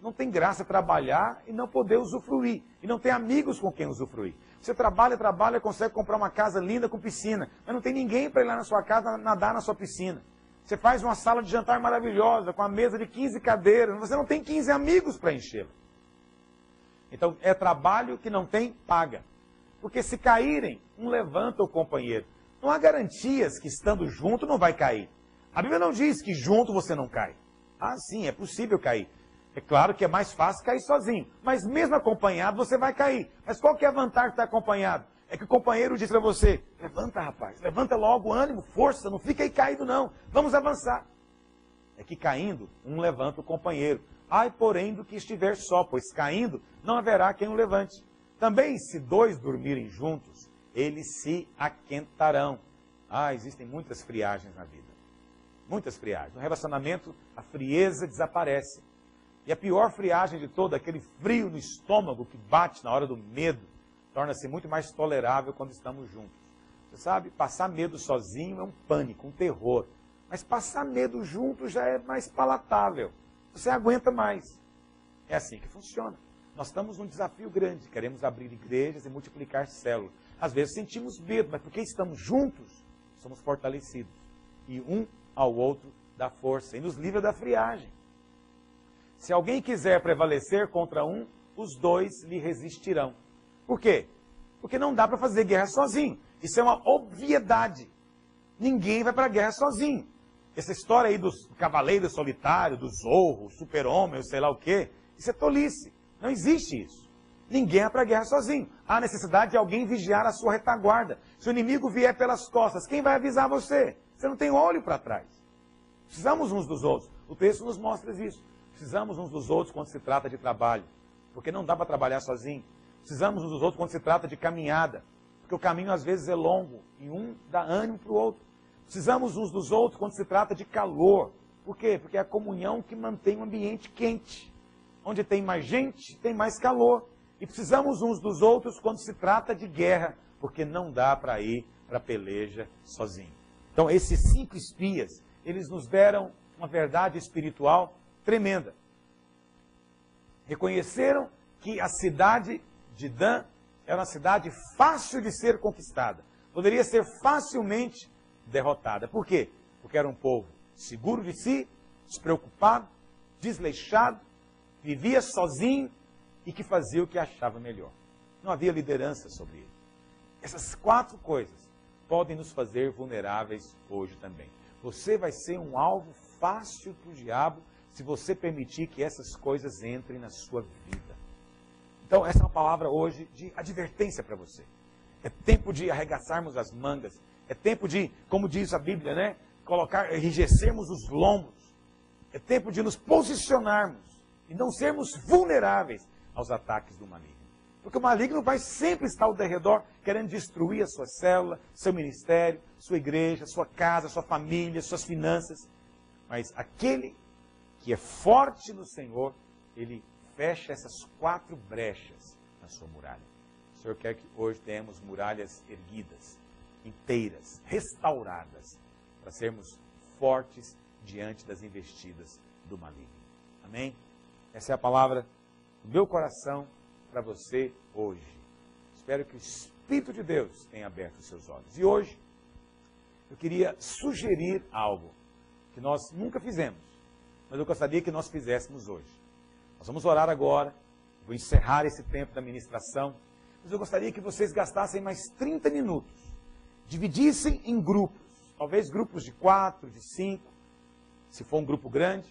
não tem graça trabalhar e não poder usufruir. E não tem amigos com quem usufruir. Você trabalha, consegue comprar uma casa linda com piscina, mas não tem ninguém para ir lá na sua casa nadar na sua piscina. Você faz uma sala de jantar maravilhosa, com a mesa de 15 cadeiras, você não tem 15 amigos para enchê-la. Então, é trabalho que não tem paga. Porque se caírem, um levanta o companheiro. Não há garantias que estando junto não vai cair. A Bíblia não diz que junto você não cai. Ah, sim, é possível cair. É claro que é mais fácil cair sozinho. Mas mesmo acompanhado, você vai cair. Mas qual que é a vantagem de estar acompanhado? É que o companheiro diz para você, levanta rapaz, levanta logo, ânimo, força, não fica aí caído não. Vamos avançar. É que caindo, um levanta o companheiro. Ai, porém, do que estiver só, pois caindo, não haverá quem o levante. Também, se dois dormirem juntos, eles se aquentarão. Ah, existem muitas friagens na vida. Muitas friagens. No relacionamento, a frieza desaparece. E a pior friagem de toda, aquele frio no estômago que bate na hora do medo, torna-se muito mais tolerável quando estamos juntos. Você sabe, passar medo sozinho é um pânico, um terror. Mas passar medo junto já é mais palatável. Você aguenta mais. É assim que funciona. Nós estamos num desafio grande. Queremos abrir igrejas e multiplicar células. Às vezes sentimos medo, mas porque estamos juntos, somos fortalecidos. E um ao outro dá força e nos livra da friagem. Se alguém quiser prevalecer contra um, os dois lhe resistirão. Por quê? Porque não dá para fazer guerra sozinho. Isso é uma obviedade. Ninguém vai para a guerra sozinho. Essa história aí dos cavaleiros solitários, do Zorro, super-homem, sei lá o quê, isso é tolice. Não existe isso. Ninguém vai para a guerra sozinho. Há necessidade de alguém vigiar a sua retaguarda. Se o inimigo vier pelas costas, quem vai avisar você? Você não tem olho para trás. Precisamos uns dos outros. O texto nos mostra isso. Precisamos uns dos outros quando se trata de trabalho. Porque não dá para trabalhar sozinho. Precisamos uns dos outros quando se trata de caminhada. Porque o caminho às vezes é longo e um dá ânimo para o outro. Precisamos uns dos outros quando se trata de calor. Por quê? Porque é a comunhão que mantém o ambiente quente. Onde tem mais gente, tem mais calor. E precisamos uns dos outros quando se trata de guerra. Porque não dá para ir para a peleja sozinho. Então esses 5 espias, eles nos deram uma verdade espiritual tremenda. Reconheceram que a cidade de Dan era uma cidade fácil de ser conquistada. Poderia ser facilmente derrotada. Por quê? Porque era um povo seguro de si, despreocupado, desleixado, vivia sozinho e que fazia o que achava melhor. Não havia liderança sobre ele. Essas 4 coisas podem nos fazer vulneráveis hoje também. Você vai ser um alvo fácil para o diabo se você permitir que essas coisas entrem na sua vida. Então, essa é uma palavra hoje de advertência para você. É tempo de arregaçarmos as mangas. É tempo de, como diz a Bíblia, né? Enrijecermos os lombos. É tempo de nos posicionarmos e não sermos vulneráveis aos ataques do maligno. Porque o maligno vai sempre estar ao derredor, querendo destruir a sua célula, seu ministério, sua igreja, sua casa, sua família, suas finanças. Mas aquele que é forte no Senhor, ele fecha essas 4 brechas na sua muralha. O Senhor quer que hoje tenhamos muralhas erguidas, inteiras, restauradas, para sermos fortes diante das investidas do maligno. Amém? Essa é a palavra do meu coração para você hoje. Espero que o Espírito de Deus tenha aberto os seus olhos. E hoje, eu queria sugerir algo que nós nunca fizemos, mas eu gostaria que nós fizéssemos hoje. Nós vamos orar agora, vou encerrar esse tempo da ministração, mas eu gostaria que vocês gastassem mais 30 minutos, dividissem em grupos, talvez grupos de 4, de 5, se for um grupo grande.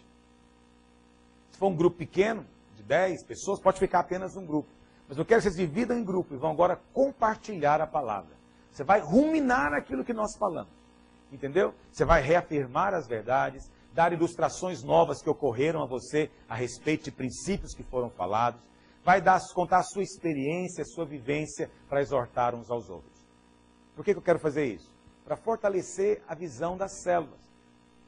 Se for um grupo pequeno, de 10 pessoas, pode ficar apenas um grupo. Mas eu quero que vocês dividam em grupo e vão agora compartilhar a palavra. Você vai ruminar aquilo que nós falamos. Entendeu? Você vai reafirmar as verdades, dar ilustrações novas que ocorreram a você a respeito de princípios que foram falados. Vai contar a sua experiência, a sua vivência para exortar uns aos outros. Por que eu quero fazer isso? Para fortalecer a visão das células.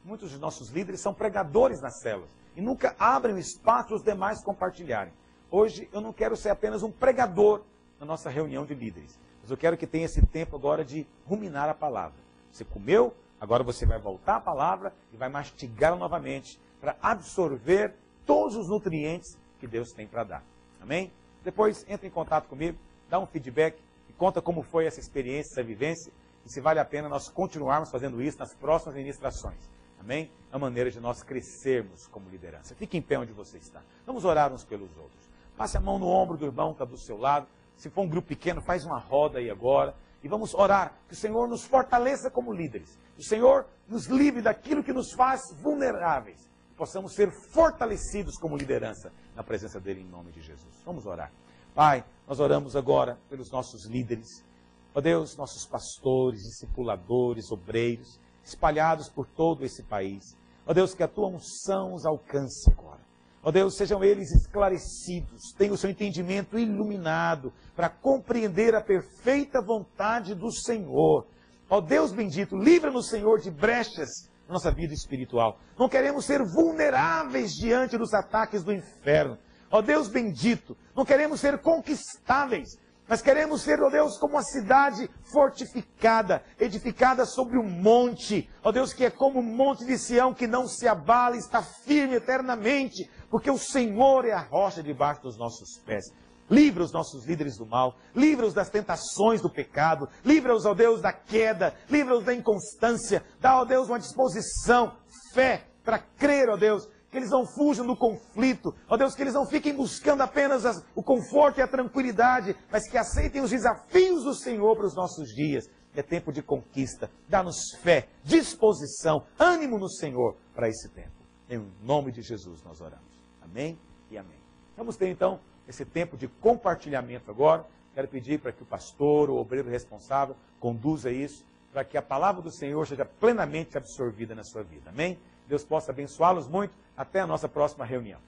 Muitos dos nossos líderes são pregadores nas células e nunca abrem o espaço para os demais compartilharem. Hoje eu não quero ser apenas um pregador na nossa reunião de líderes, mas eu quero que tenha esse tempo agora de ruminar a palavra. Você comeu, agora você vai voltar à palavra e vai mastigá-la novamente para absorver todos os nutrientes que Deus tem para dar. Amém? Depois entre em contato comigo, dá um feedback e conta como foi essa experiência, essa vivência e se vale a pena nós continuarmos fazendo isso nas próximas ministrações. Amém? É uma maneira de nós crescermos como liderança. Fique em pé onde você está. Vamos orar uns pelos outros. Passe a mão no ombro do irmão que está do seu lado. Se for um grupo pequeno, faz uma roda aí agora. E vamos orar. Que o Senhor nos fortaleça como líderes. Que o Senhor nos livre daquilo que nos faz vulneráveis. Que possamos ser fortalecidos como liderança na presença dEle em nome de Jesus. Vamos orar. Pai, nós oramos agora pelos nossos líderes. Ó Deus, nossos pastores, discipuladores, obreiros, espalhados por todo esse país. Ó Deus, que a tua unção os alcance agora. Ó Deus, sejam eles esclarecidos, tenham o seu entendimento iluminado para compreender a perfeita vontade do Senhor. Ó Deus bendito, livra-nos, Senhor, de brechas na nossa vida espiritual. Não queremos ser vulneráveis diante dos ataques do inferno. Ó Deus bendito, não queremos ser conquistáveis, mas queremos ser, ó Deus, como uma cidade fortificada, edificada sobre um monte. Ó Deus, que é como o monte de Sião, que não se abala, está firme eternamente, porque o Senhor é a rocha debaixo dos nossos pés. Livra os nossos líderes do mal, livra-os das tentações do pecado, livra-os, ó Deus, da queda, livra-os da inconstância, dá, ó Deus, uma disposição, fé, para crer, ó Deus, que eles não fujam do conflito, ó Deus, que eles não fiquem buscando apenas o conforto e a tranquilidade, mas que aceitem os desafios do Senhor para os nossos dias. É tempo de conquista, dá-nos fé, disposição, ânimo no Senhor para esse tempo. Em nome de Jesus nós oramos. Amém e amém. Vamos ter então esse tempo de compartilhamento agora. Quero pedir para que o pastor, o obreiro responsável, conduza isso, para que a palavra do Senhor seja plenamente absorvida na sua vida. Amém? Deus possa abençoá-los muito. Até a nossa próxima reunião.